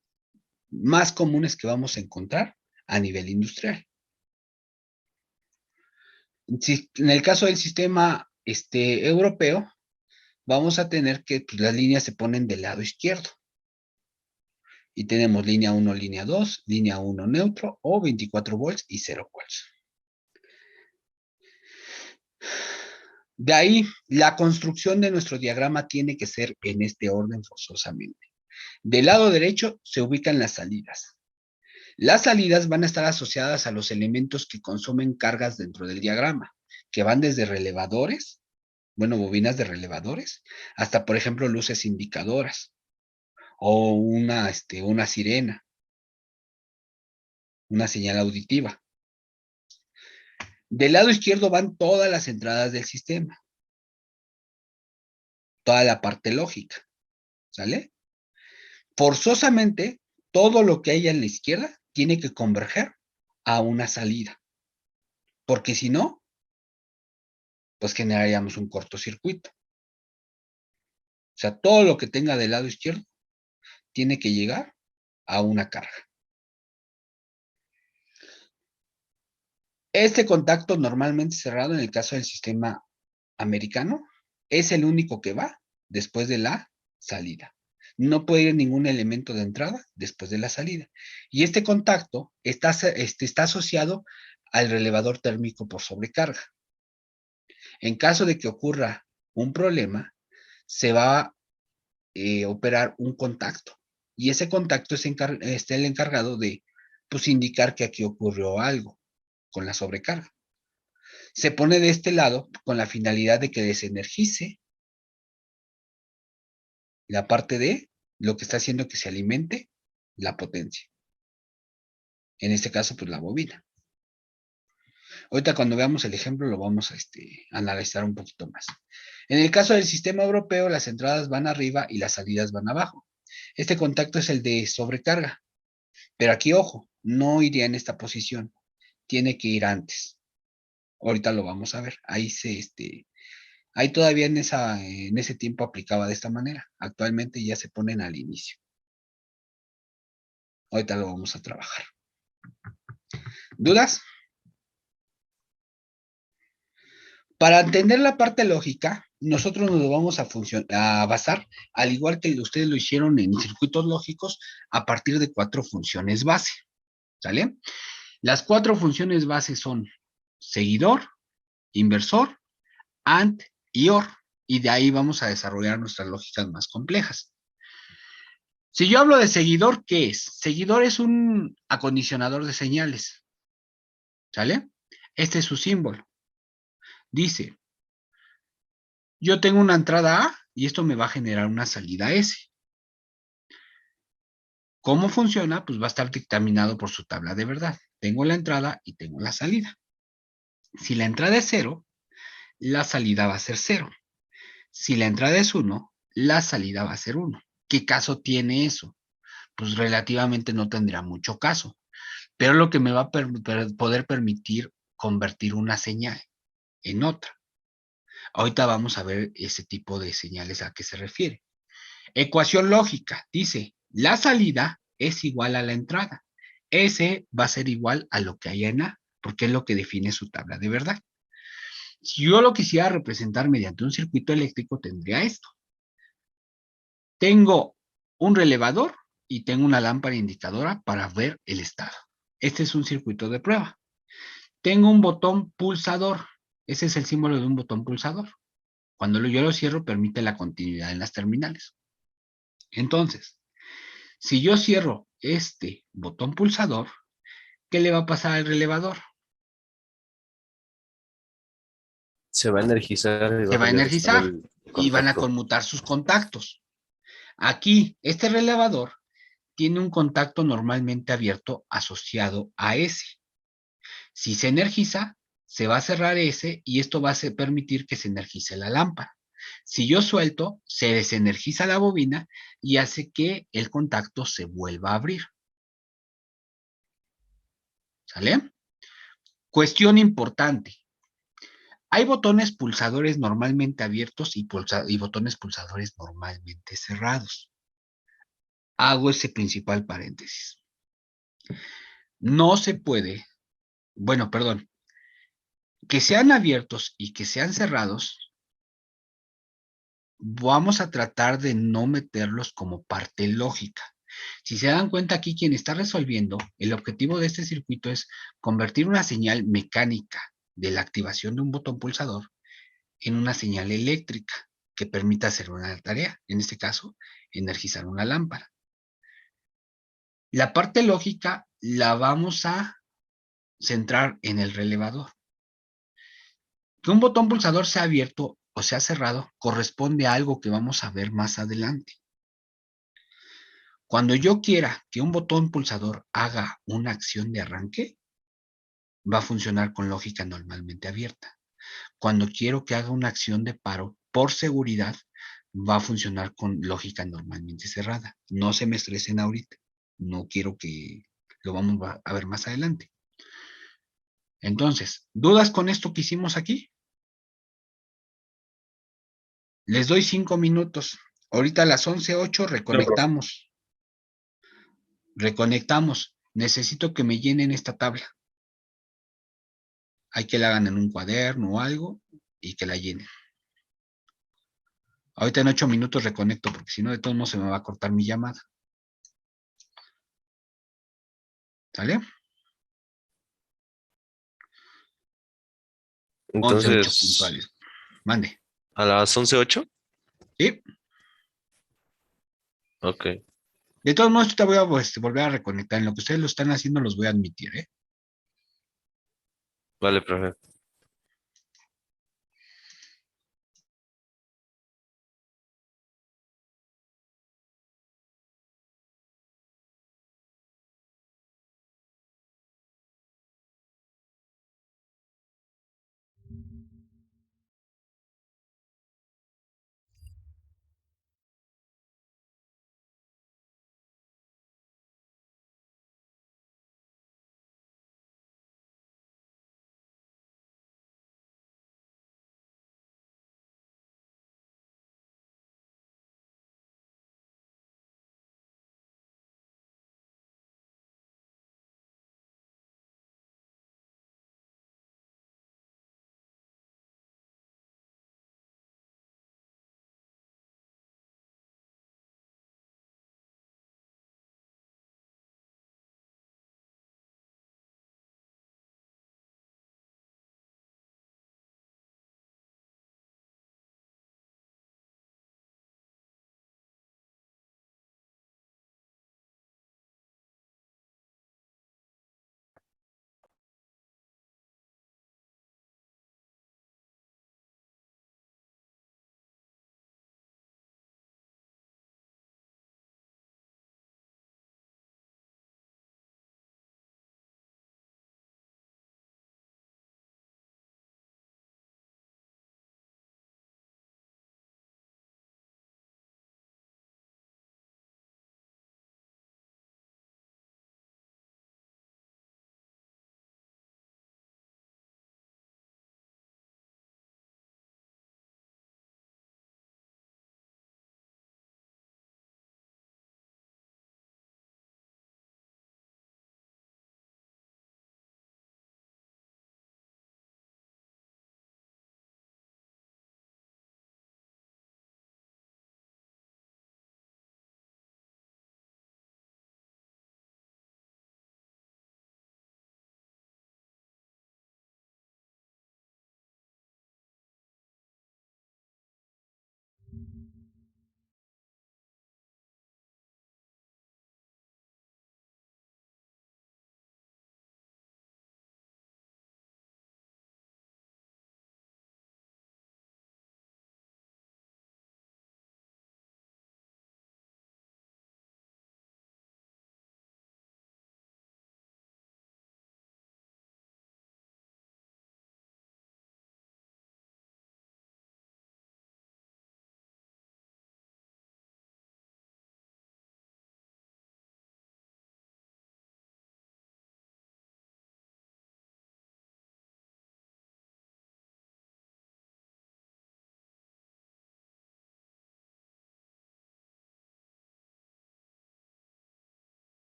más comunes que vamos a encontrar a nivel industrial. Si, en el caso del sistema europeo, vamos a tener que pues, las líneas se ponen del lado izquierdo. Y tenemos línea 1, línea 2, línea 1 neutro o 24 volts y 0 volts. De ahí, la construcción de nuestro diagrama tiene que ser en este orden forzosamente. Del lado derecho se ubican las salidas. Las salidas van a estar asociadas a los elementos que consumen cargas dentro del diagrama, que van desde relevadores, bobinas de relevadores, hasta, por ejemplo, luces indicadoras, o una sirena, una señal auditiva. Del lado izquierdo van todas las entradas del sistema, toda la parte lógica, ¿sale? Forzosamente, todo lo que hay a la izquierda tiene que converger a una salida, porque si no, pues generaríamos un cortocircuito. O sea, todo lo que tenga del lado izquierdo tiene que llegar a una carga. Este contacto normalmente cerrado en el caso del sistema americano es el único que va después de la salida. No puede ir ningún elemento de entrada después de la salida. Y este contacto está asociado al relevador térmico por sobrecarga. En caso de que ocurra un problema, se va a operar un contacto. Y ese contacto es el encargado de indicar que aquí ocurrió algo con la sobrecarga. Se pone de este lado con la finalidad de que desenergice la parte de lo que está haciendo que se alimente la potencia. En este caso, pues la bobina. Ahorita cuando veamos el ejemplo lo vamos a analizar un poquito más. En el caso del sistema europeo, las entradas van arriba y las salidas van abajo. Este contacto es el de sobrecarga. Pero aquí, ojo, no iría en esta posición. Tiene que ir antes. Ahorita lo vamos a ver. Ahí ahí todavía en ese tiempo aplicaba de esta manera. Actualmente ya se ponen al inicio. Ahorita lo vamos a trabajar. ¿Dudas? Para entender la parte lógica, nosotros nos vamos a basar, al igual que ustedes lo hicieron en circuitos lógicos, a partir de 4 funciones base. ¿Sale? Las 4 funciones base son seguidor, inversor, AND y OR. Y de ahí vamos a desarrollar nuestras lógicas más complejas. Si yo hablo de seguidor, ¿qué es? Seguidor es un acondicionador de señales. ¿Sale? Este es su símbolo. Dice, yo tengo una entrada A y esto me va a generar una salida S. ¿Cómo funciona? Pues va a estar dictaminado por su tabla de verdad. Tengo la entrada y tengo la salida. Si la entrada es 0, la salida va a ser 0. Si la entrada es 1, la salida va a ser 1. ¿Qué caso tiene eso? Pues relativamente no tendrá mucho caso, pero lo que me va a poder permitir convertir una señal en otra. Ahorita vamos a ver ese tipo de señales a qué se refiere. Ecuación lógica, dice, la salida es igual a la entrada. S va a ser igual a lo que hay en A, porque es lo que define su tabla de verdad. Si yo lo quisiera representar mediante un circuito eléctrico, tendría esto. Tengo un relevador y tengo una lámpara indicadora para ver el estado. Este es un circuito de prueba. Tengo un botón pulsador. Ese es el símbolo de un botón pulsador. Cuando yo lo cierro, permite la continuidad en las terminales. Entonces, si yo cierro este botón pulsador, ¿qué le va a pasar al relevador? Se va a energizar y va Se a va a cambiar de estado energizar el y van a contacto. conmutar sus contactos. Aquí, este relevador tiene un contacto normalmente abierto asociado a ese. Si se energiza, se va a cerrar ese y esto va a permitir que se energice la lámpara. Si yo suelto, se desenergiza la bobina y hace que el contacto se vuelva a abrir. ¿Sale? Cuestión importante. Hay botones pulsadores normalmente abiertos y botones pulsadores normalmente cerrados. Hago ese principal paréntesis. No se puede, bueno, perdón, que sean abiertos y que sean cerrados, vamos a tratar de no meterlos como parte lógica. Si se dan cuenta aquí, quien está resolviendo, el objetivo de este circuito es convertir una señal mecánica de la activación de un botón pulsador en una señal eléctrica que permita hacer una tarea, en este caso, energizar una lámpara. La parte lógica la vamos a centrar en el relevador. Que un botón pulsador sea abierto o sea cerrado corresponde a algo que vamos a ver más adelante. Cuando yo quiera que un botón pulsador haga una acción de arranque, va a funcionar con lógica normalmente abierta. Cuando quiero que haga una acción de paro, por seguridad, va a funcionar con lógica normalmente cerrada. No se me estresen ahorita. No quiero que lo vamos a ver más adelante. Entonces, ¿dudas con esto que hicimos aquí? Les doy 5 minutos. Ahorita a las 11:08 reconectamos. Reconectamos. Necesito que me llenen esta tabla. Hay que la hagan en un cuaderno o algo y que la llenen. Ahorita en 8 minutos reconecto porque si no de todos modos se me va a cortar mi llamada. ¿Sale? 11:08 Entonces, puntuales. Mande. ¿a las 11:08? ¿Sí? Ok, De todos modos, te voy a volver a reconectar. En lo que ustedes lo están haciendo, los voy a admitir, ¿eh? vale, profe.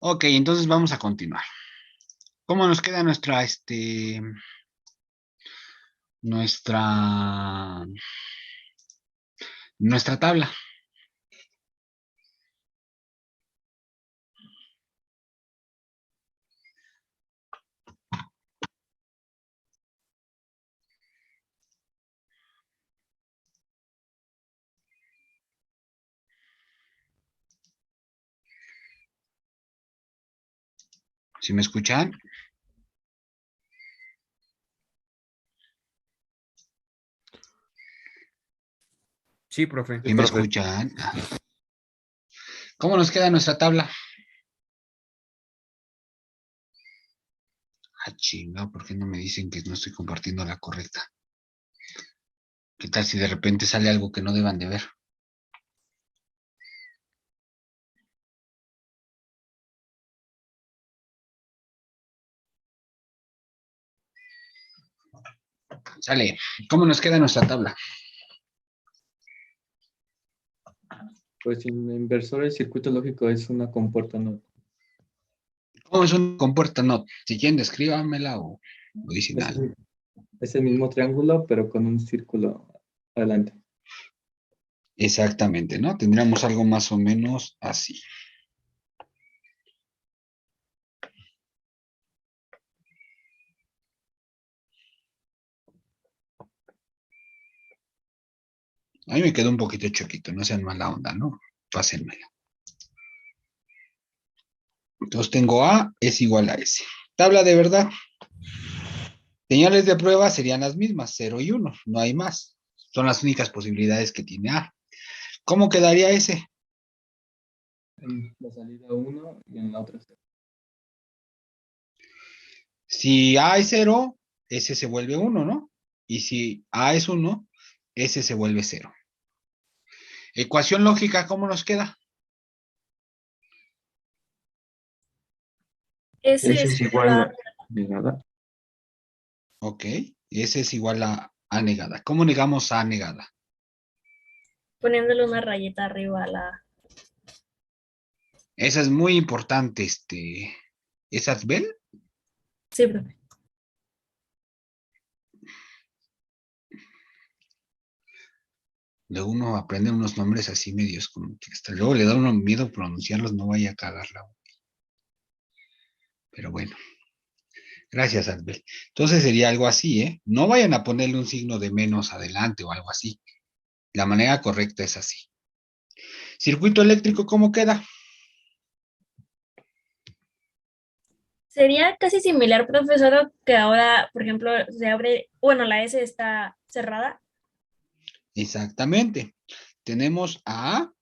Ok, entonces vamos a continuar. ¿Cómo nos queda nuestra, nuestra tabla? ¿Sí me escuchan? Sí, profe. ¿Sí me escuchan? ¿Cómo nos queda nuestra tabla? Ah, chinga, ¿por qué no me dicen que no estoy compartiendo la correcta? ¿Qué tal si de repente sale algo que no deban de ver? Sale. ¿Cómo nos queda nuestra tabla? Pues en inversor el circuito lógico es una compuerta no. ¿Cómo es un compuerta NOT? Si quieren, descríbanmela o dicen algo. Es el mismo triángulo, pero con un círculo adelante. Exactamente, ¿no? Tendríamos algo más o menos así. A mí me quedó un poquito choquito, no sean mala onda, ¿no? Pásenmela. Entonces tengo A es igual a S. Tabla de verdad. Señales de prueba serían las mismas, 0 y 1, no hay más. Son las únicas posibilidades que tiene A. ¿Cómo quedaría S? En la salida 1 y en la otra 0. Si A es 0, S se vuelve 1, ¿no? Y si A es 1, S se vuelve 0. Ecuación lógica, ¿cómo nos queda? S S es es igual igual a a negada. Ok, S es igual a A negada. ¿Cómo negamos A negada? poniéndole una rayita arriba a la... Esa es muy importante, ¿es Asbel? Sí, profe. Luego uno aprende unos nombres así medios, como que hasta luego le da uno miedo pronunciarlos, no vaya a cagarla. Pero bueno, gracias, Asbel. Entonces sería algo así, ¿eh? No vayan a ponerle un signo de menos adelante o algo así. La manera correcta es así. Circuito eléctrico, ¿cómo queda? Sería casi similar, profesor, que ahora, por ejemplo, se abre, bueno, la S está cerrada. Exactamente. Tenemos a,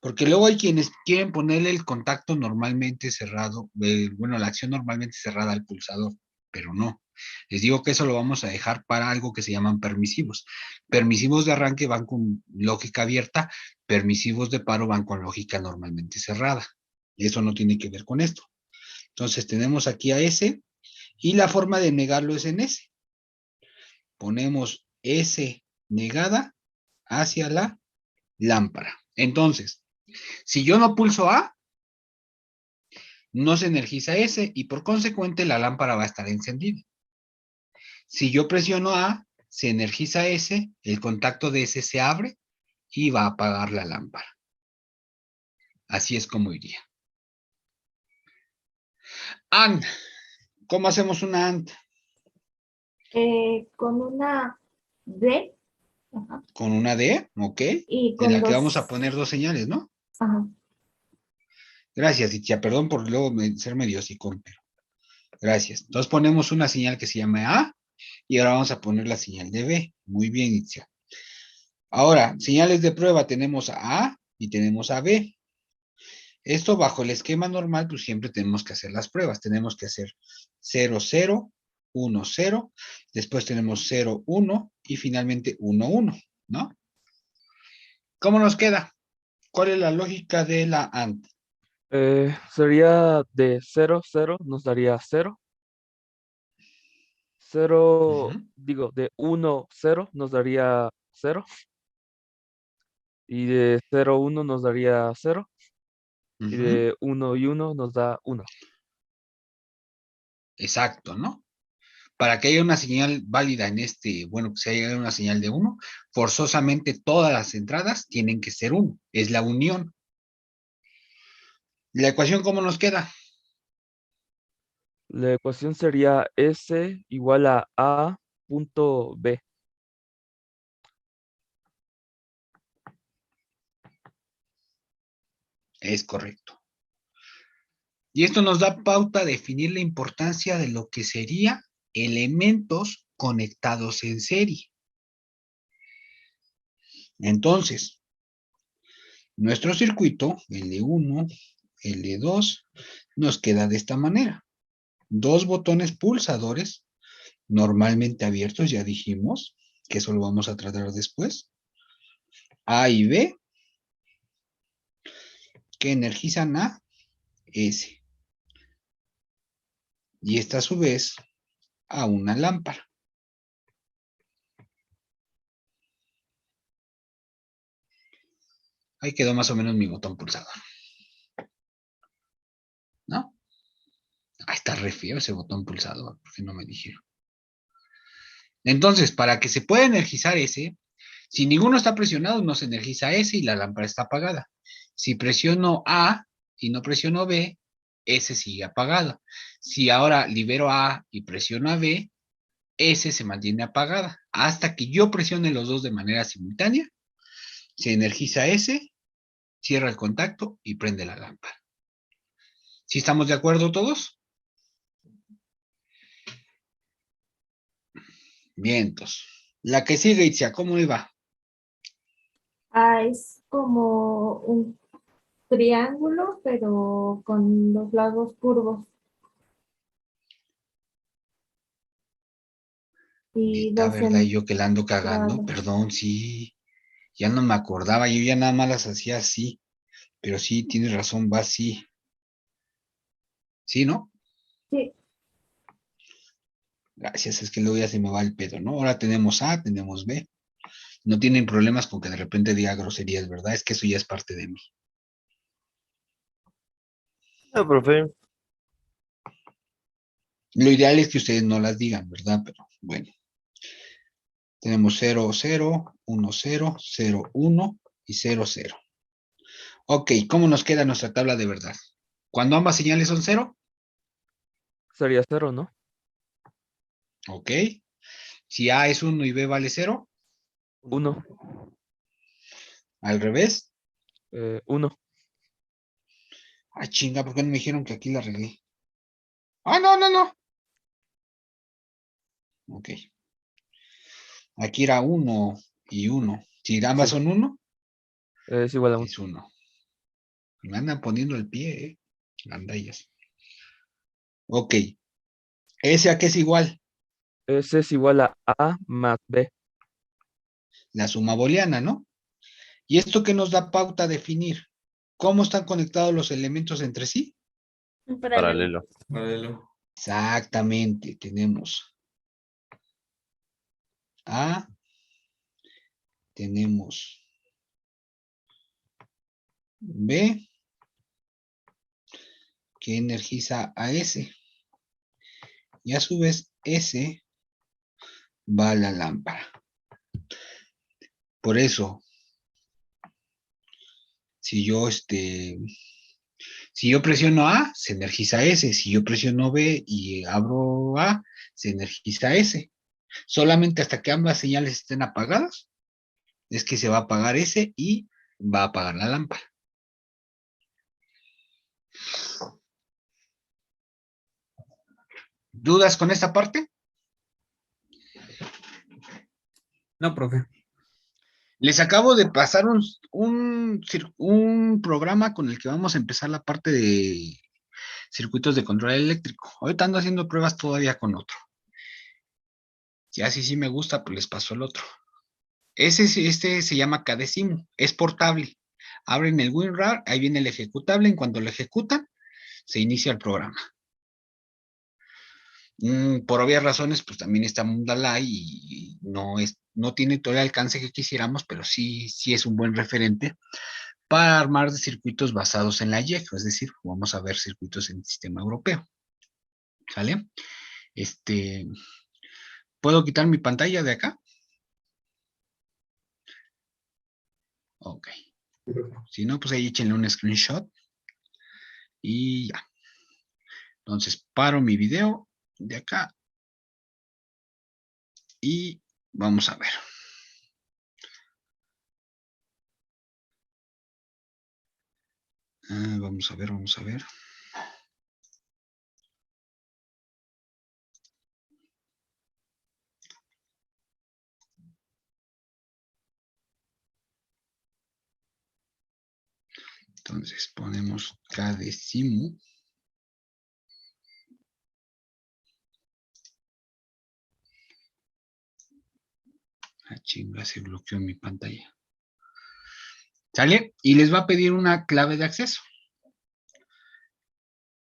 porque luego hay quienes quieren ponerle el contacto normalmente cerrado, bueno, la acción normalmente cerrada al pulsador, pero no. Les digo que eso lo vamos a dejar para algo que se llaman permisivos. Permisivos de arranque van con lógica abierta, permisivos de paro van con lógica normalmente cerrada. Y eso no tiene que ver con esto. Entonces tenemos aquí a S y la forma de negarlo es en S. Ponemos S negada hacia la lámpara. Entonces, si yo no pulso A, no se energiza S y por consecuente la lámpara va a estar encendida. Si yo presiono A, se energiza S, el contacto de S se abre y va a apagar la lámpara. Así es como iría. AND. ¿Cómo hacemos una AND? Con una D, ajá, Con una D, ok. y En con la que dos, vamos a poner dos señales, ¿no? ajá, Gracias, Itzia. Perdón por luego ser medio hocicón, pero gracias. Entonces ponemos una señal que se llama A y ahora vamos a poner la señal de B. Muy bien, Itzia. Ahora, señales de prueba tenemos a A y tenemos a B. Esto bajo el esquema normal, pues siempre tenemos que hacer las pruebas. Tenemos que hacer 0, 0, 1, 0. Después tenemos 0, 1 y finalmente 1, 1, ¿no? ¿Cómo nos queda? ¿Cuál es la lógica de la AND? Sería de 0, 0, nos daría 0. 0, Ujú, digo, de 1, 0 nos daría 0. Y de 0, 1 nos daría 0. Y ujú. de 1 y 1 nos da 1. Exacto, ¿no? Para que haya una señal válida en este, bueno, que se haya una señal de 1, forzosamente todas las entradas tienen que ser 1. Es la unión. ¿La ecuación cómo nos queda? La ecuación sería S igual a punto B. Es correcto. Y esto nos da pauta a definir la importancia de lo que sería elementos conectados en serie. Entonces, nuestro circuito, L1, L2, nos queda de esta manera. Dos botones pulsadores, normalmente abiertos, ya dijimos, que eso lo vamos a tratar después. A y B, que energizan a S. Y esta a su vez a una lámpara. Ahí quedó más o menos mi botón pulsador. ¿No? Ahí está re feo ese botón pulsador, porque no me dijeron. Entonces, para que se pueda energizar ese, si ninguno está presionado, no se energiza ese y la lámpara está apagada. Si presiono A y no presiono B, ese sigue apagado. Si ahora libero A y presiono a B, ese se mantiene apagada. Hasta que yo presione los dos de manera simultánea, se energiza ese, cierra el contacto y prende la lámpara. ¿Sí estamos de acuerdo todos? Bien, entonces. La que sigue, Itzia, ¿cómo iba? es como un triángulo, pero con los lados curvos y Neta, dos ¿verdad? Y yo que la ando cagando, entradas. perdón, sí, ya no me acordaba, yo ya nada más las hacía así, pero sí, tienes razón, va así. ¿Sí, no? Sí, Gracias, es que luego ya se me va el pedo, ¿no? Ahora tenemos A, tenemos B. No tienen problemas con que de repente diga groserías, ¿verdad? Es que eso ya es parte de mí. No, profe. Lo ideal es que ustedes no las digan, ¿verdad? Pero bueno. Tenemos 0, 0, 1, 0, 0, 1 y 0, 0. Ok, ¿cómo nos queda nuestra tabla de verdad? Cuando ambas señales son 0, Sería 0, ¿no? ok. Si A es 1 y B vale 0, 1. al revés. 1. Ay, chinga, ¿por qué no me dijeron que aquí la arreglé? Ah, no, no, no. Ok. Aquí era 1 y 1. Si ambas Sí. son 1, Es igual a 1. es 1. Me andan poniendo el pie, Gandallas. Ok. ¿Ese a qué es igual? S es igual a A más B. La suma booleana, ¿no? ¿Y esto qué nos da pauta a definir? ¿Cómo están conectados los elementos entre sí? un paralelo. Paralelo. Paralelo. Exactamente. Tenemos A, tenemos B que energiza a S. Y a su vez, S va a la lámpara. Por eso, si yo presiono A, se energiza S. Si yo presiono B y abro A, se energiza S. Solamente hasta que ambas señales estén apagadas, es que se va a apagar S y va a apagar la lámpara. ¿Dudas con esta parte? No, profe. Les acabo de pasar un programa con el que vamos a empezar la parte de circuitos de control eléctrico. Ahorita ando haciendo pruebas todavía con otro. Si así sí me gusta, pues les paso el otro. Este se llama Cadecimu, es portable. Abren el WinRAR, ahí viene el ejecutable. En cuanto lo ejecutan, se inicia el programa. Por obvias razones, pues también está Mundalay y no tiene todo el alcance que quisiéramos, pero sí es un buen referente para armar circuitos basados en la IEC, es decir, vamos a ver circuitos en el sistema europeo. ¿Sale? ¿Puedo quitar mi pantalla de acá? Ok. Si no, pues ahí échenle un screenshot y ya. Entonces, paro mi video de acá y vamos a ver. Vamos a ver. Entonces, ponemos Cadecimu. Chinga, se bloqueó mi pantalla. ¿Sale? Y les va a pedir una clave de acceso.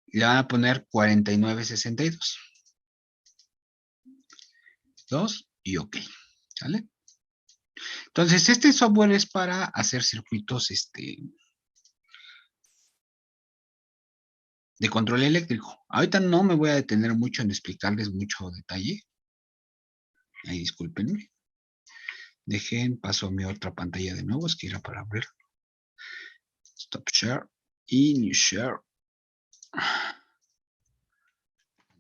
Le van a poner 4962. 2 y OK. ¿Sale? Entonces, este software es para hacer circuitos de control eléctrico. Ahorita no me voy a detener mucho en explicarles mucho detalle. Ahí discúlpenme. Paso a mi otra pantalla de nuevo, es que era para abrir. Stop share y new share.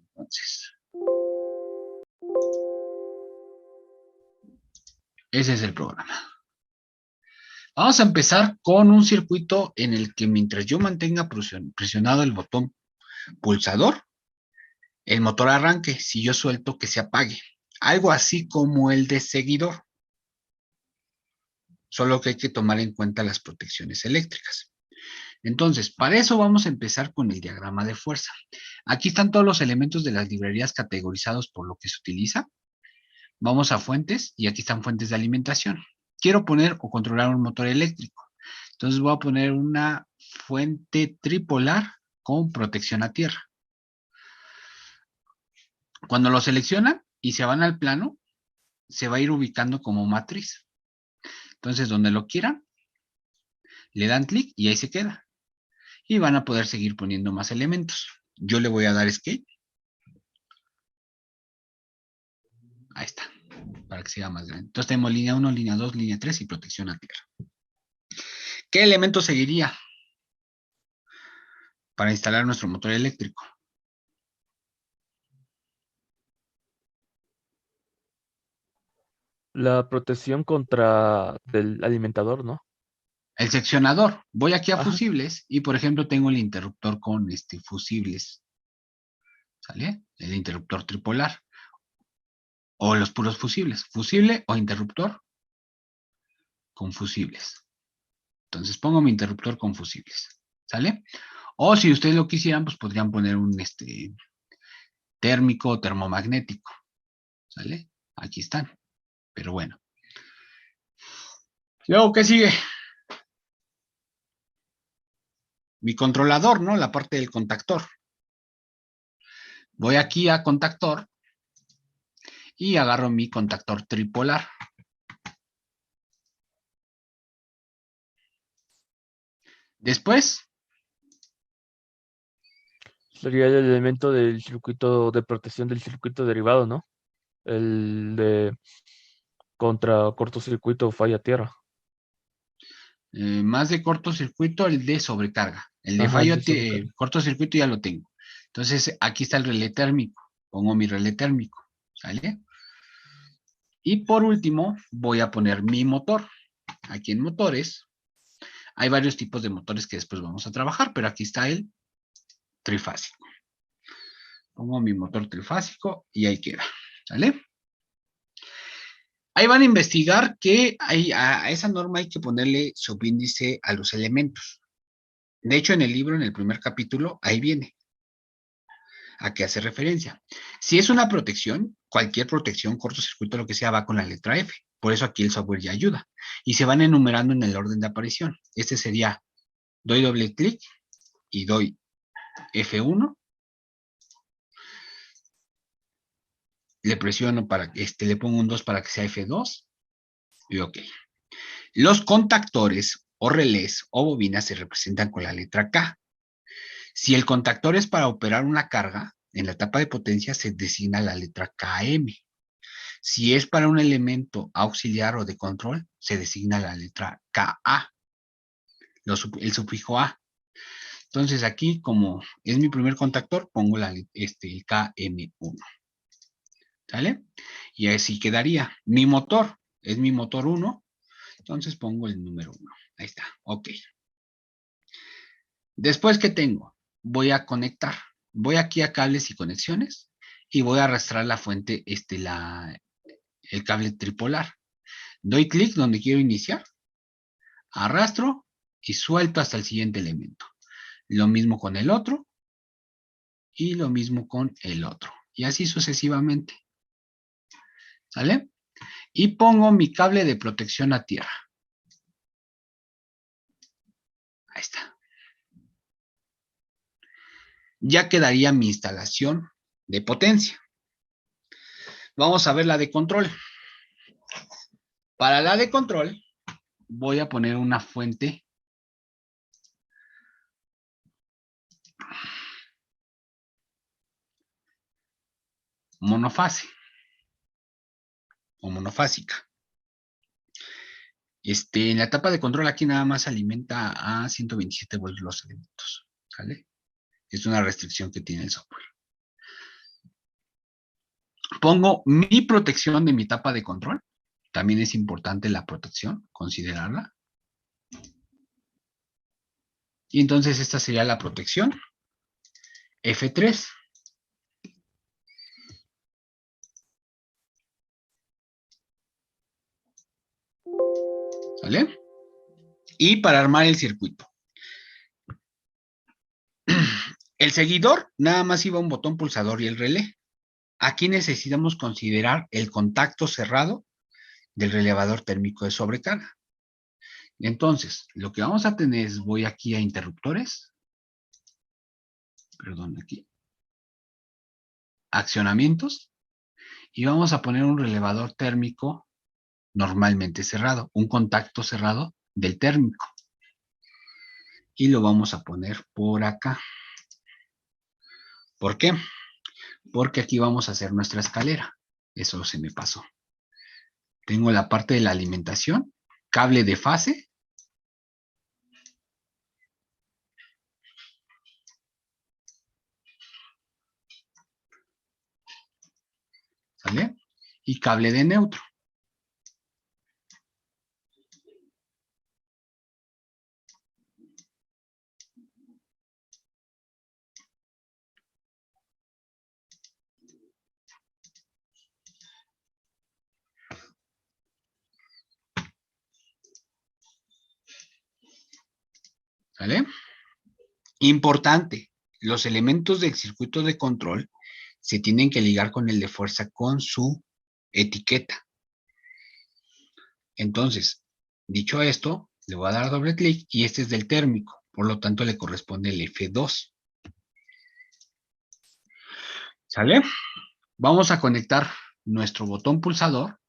Entonces, ese es el programa. Vamos a empezar con un circuito en el que mientras yo mantenga presionado el botón pulsador, el motor arranque. Si yo suelto, que se apague. Algo así como el de seguidor. Solo que hay que tomar en cuenta las protecciones eléctricas. Entonces, para eso vamos a empezar con el diagrama de fuerza. Aquí están todos los elementos de las librerías categorizados por lo que se utiliza. Vamos a fuentes y aquí están fuentes de alimentación. Quiero poner o controlar un motor eléctrico. Entonces voy a poner una fuente tripolar con protección a tierra. Cuando lo seleccionan y se van al plano, se va a ir ubicando como matriz. Entonces, donde lo quieran, le dan clic y ahí se queda. Y van a poder seguir poniendo más elementos. Yo le voy a dar escape. Ahí está, para que sea más grande. Entonces tenemos línea 1, línea 2, línea 3 y protección a tierra. ¿Qué elemento seguiría para instalar nuestro motor eléctrico? La protección contra del alimentador, ¿no? El seccionador. Voy aquí a Ajá. fusibles y, por ejemplo, tengo el interruptor con fusibles. ¿Sale? El interruptor tripolar. O los puros fusibles. Fusible o interruptor con fusibles. Entonces pongo mi interruptor con fusibles. ¿Sale? O si ustedes lo quisieran, pues podrían poner un térmico o termomagnético. ¿Sale? Aquí están. Pero bueno. Luego, ¿qué sigue? Mi controlador, ¿no? La parte del contactor. Voy aquí a contactor y agarro mi contactor tripolar. Después, Sería el elemento del circuito de protección del circuito derivado, ¿no? El de contra cortocircuito o falla tierra. Más de cortocircuito, el de sobrecarga. El de Ajá, el fallo, de sobrecarga. cortocircuito ya lo tengo. Entonces, aquí está el relé térmico. Pongo mi relé térmico, ¿sale? Y por último, voy a poner mi motor. Aquí en motores, hay varios tipos de motores que después vamos a trabajar, pero aquí está el trifásico. Pongo mi motor trifásico y ahí queda, ¿sale? Ahí van a investigar que a esa norma hay que ponerle subíndice a los elementos. De hecho, en el libro, en el primer capítulo, ahí viene a qué hace referencia. Si es una protección, cualquier protección, cortocircuito, lo que sea, va con la letra F. Por eso aquí el software ya ayuda. Y se van enumerando en el orden de aparición. Este sería, doy doble clic y doy F1. Le presiono para que le pongo un 2 para que sea F2. Y ok. Los contactores o relés o bobinas se representan con la letra K. Si el contactor es para operar una carga, en la etapa de potencia se designa la letra KM. Si es para un elemento auxiliar o de control, se designa la letra KA, el sufijo A. Entonces aquí, como es mi primer contactor, pongo el KM1. ¿Sale? Y así quedaría. Mi motor es mi motor 1, entonces pongo el número 1. Ahí está, ok. Después, ¿qué tengo? Voy a conectar. Voy aquí a cables y conexiones y voy a arrastrar la fuente, el cable tripolar. Doy clic donde quiero iniciar, arrastro y suelto hasta el siguiente elemento. Lo mismo con el otro y lo mismo con el otro. Y así sucesivamente. ¿Sale? Y pongo mi cable de protección a tierra. Ahí está. Ya quedaría mi instalación de potencia. Vamos a ver la de control. Para la de control, voy a poner una fuente monofase o monofásica. En la etapa de control aquí nada más alimenta a 127 voltios los elementos. ¿Sale? Es una restricción que tiene el software. Pongo mi protección de mi etapa de control. También es importante la protección, considerarla. Y entonces esta sería la protección. F3. ¿Sale? Y para armar el circuito. El seguidor nada más iba un botón pulsador y el relé. Aquí necesitamos considerar el contacto cerrado del relevador térmico de sobrecarga. Entonces, lo que vamos a tener es, voy aquí a interruptores. Perdón, aquí. Accionamientos. Y vamos a poner un relevador térmico normalmente cerrado, un contacto cerrado del térmico. Y lo vamos a poner por acá. ¿Por qué? Porque aquí vamos a hacer nuestra escalera. Eso se me pasó. Tengo la parte de la alimentación, cable de fase. ¿Sale? Y cable de neutro. ¿Sale? Importante, los elementos del circuito de control se tienen que ligar con el de fuerza con su etiqueta. Entonces, dicho esto, le voy a dar doble clic y este es del térmico, por lo tanto le corresponde el F2. ¿Sale? Vamos a conectar nuestro botón pulsador.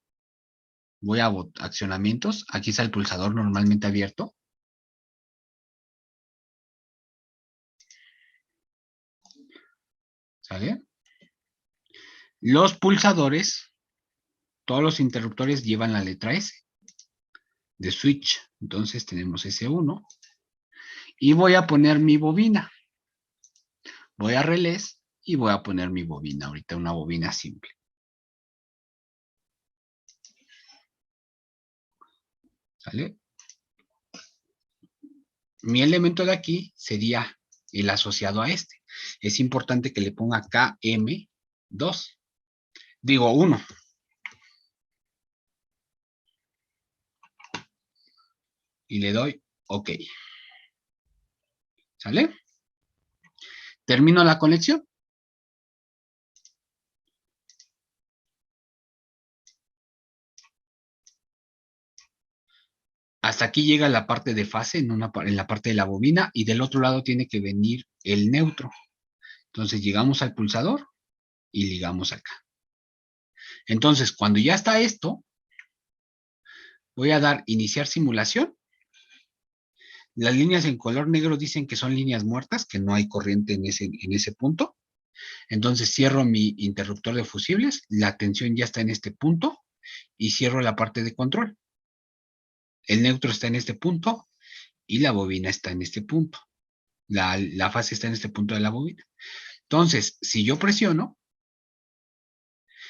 Voy a accionamientos, aquí está el pulsador normalmente abierto. ¿Sale? Los pulsadores, todos los interruptores llevan la letra S de switch. Entonces tenemos S1. Y voy a poner mi bobina. Voy a relés y voy a poner mi bobina. Ahorita una bobina simple. ¿Sale? Mi elemento de aquí sería el asociado a este. Es importante que le ponga KM2. Digo 1. Y le doy OK. ¿Sale? Termino la conexión. Hasta aquí llega la parte de fase en la parte de la bobina y del otro lado tiene que venir el neutro. Entonces llegamos al pulsador y ligamos acá. Entonces, cuando ya está esto, voy a dar iniciar simulación. Las líneas en color negro dicen que son líneas muertas, que no hay corriente en ese punto. Entonces cierro mi interruptor de fusibles, la tensión ya está en este punto y cierro la parte de control. El neutro está en este punto y la bobina está en este punto. La fase está en este punto de la bobina. Entonces, si yo presiono,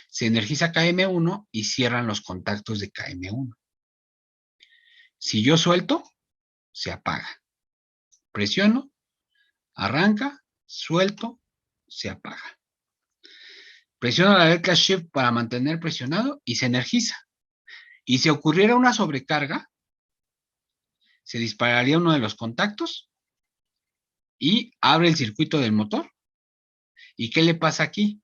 se energiza KM1 y cierran los contactos de KM1. Si yo suelto, se apaga. Presiono, arranca, suelto, se apaga. Presiono la tecla Shift para mantener presionado y se energiza. Y si ocurriera una sobrecarga, se dispararía uno de los contactos y abre el circuito del motor. ¿Y qué le pasa aquí?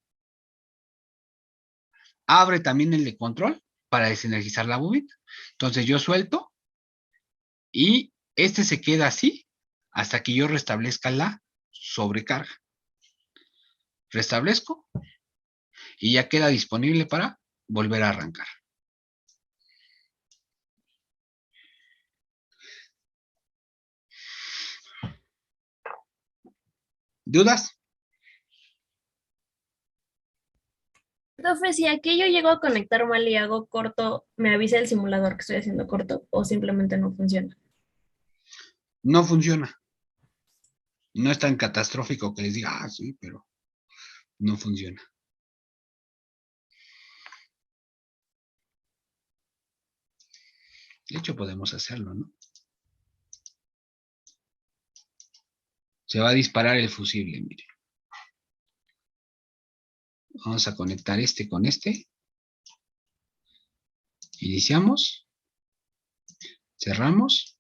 Abre también el de control para desenergizar la bobina. Entonces yo suelto y este se queda así hasta que yo restablezca la sobrecarga. Restablezco y ya queda disponible para volver a arrancar. ¿Dudas? Profe, si aquí yo llego a conectar mal y hago corto, ¿me avisa el simulador que estoy haciendo corto o simplemente no funciona? No funciona. No es tan catastrófico que les diga, sí, pero no funciona. De hecho, podemos hacerlo, ¿no? Se va a disparar el fusible, mire. Vamos a conectar este con este. Iniciamos. Cerramos.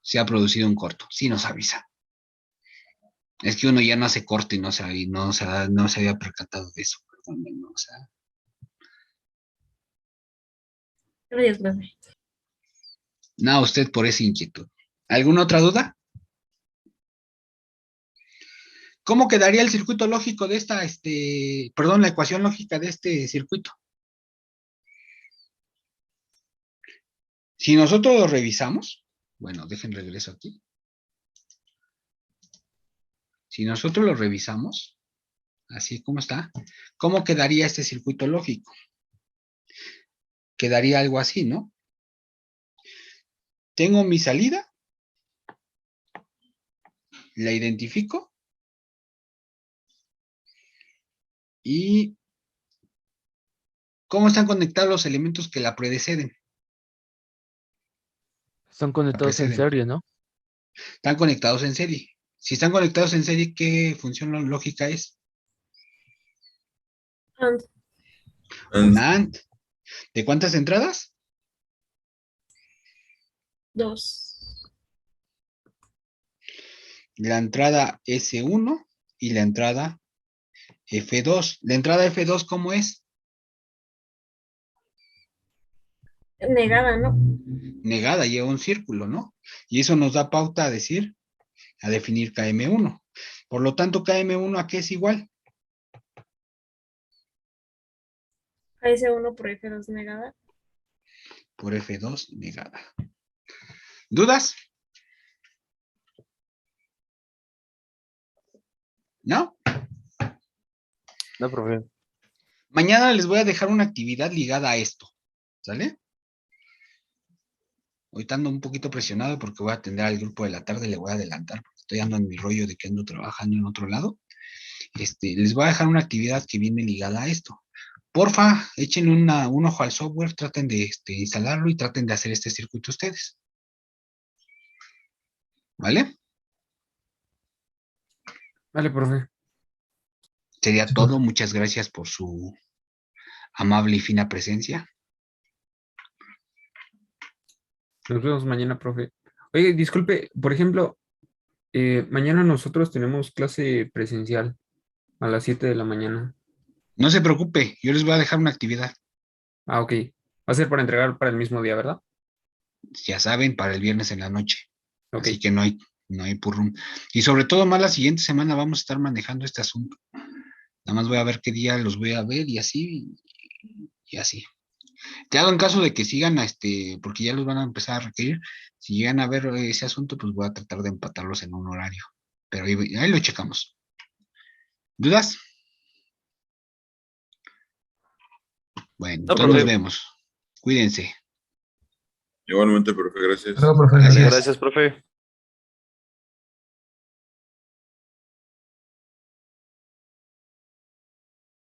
Se ha producido un corto. Sí nos avisa. Es que uno ya no hace corto y no se había percatado de eso. Perdónenme, ¿no? O sea, Gracias, profe. nada, usted por esa inquietud. ¿Alguna otra duda? ¿Cómo quedaría el circuito lógico de esta, la ecuación lógica de este circuito? Si nosotros lo revisamos, bueno, dejen regreso aquí. Si nosotros lo revisamos, así como está, ¿cómo quedaría este circuito lógico? Quedaría algo así, ¿no? Tengo mi salida, la identifico y ¿cómo están conectados los elementos que la preceden? Están conectados en serie, ¿no? Están conectados en serie. Si están conectados en serie, ¿qué función lógica es? And. Una AND. ¿De cuántas entradas? 2. La entrada S1 y la entrada F2. ¿La entrada F2 cómo es? Negada, ¿no? Negada, lleva un círculo, ¿no? Y eso nos da pauta a decir, a definir KM1. Por lo tanto, KM1 ¿a qué es igual? A S1 por F2 negada. Por F2 negada. ¿Dudas? ¿No? No, profe. Mañana les voy a dejar una actividad ligada a esto, ¿sale? Ahorita ando un poquito presionado porque voy a atender al grupo de la tarde, le voy a adelantar porque estoy ando en mi rollo de que ando trabajando en otro lado. Les voy a dejar una actividad que viene ligada a esto. Porfa, échenle un ojo al software, traten de instalarlo y traten de hacer este circuito ustedes. ¿Vale? Vale, profe. Sería Sí, todo. profe. Muchas gracias por su amable y fina presencia. Nos vemos mañana, profe. Oye, disculpe, por ejemplo, mañana nosotros tenemos clase presencial a las 7 de la mañana. No se preocupe, yo les voy a dejar una actividad. Ah, ok. Va a ser para entregar para el mismo día, ¿verdad? Ya saben, para el viernes en la noche. Ok. Así que no hay purrum. Y sobre todo, más la siguiente semana vamos a estar manejando este asunto. Nada más voy a ver qué día los voy a ver y así. Y así. Te hago en caso de que sigan, porque ya los van a empezar a requerir. Si llegan a ver ese asunto, pues voy a tratar de empatarlos en un horario. Pero ahí lo checamos. ¿Dudas? Bueno, No, entonces nos profe. vemos. Cuídense. Igualmente, profe, gracias. Luego, profe. Gracias. Gracias, profe.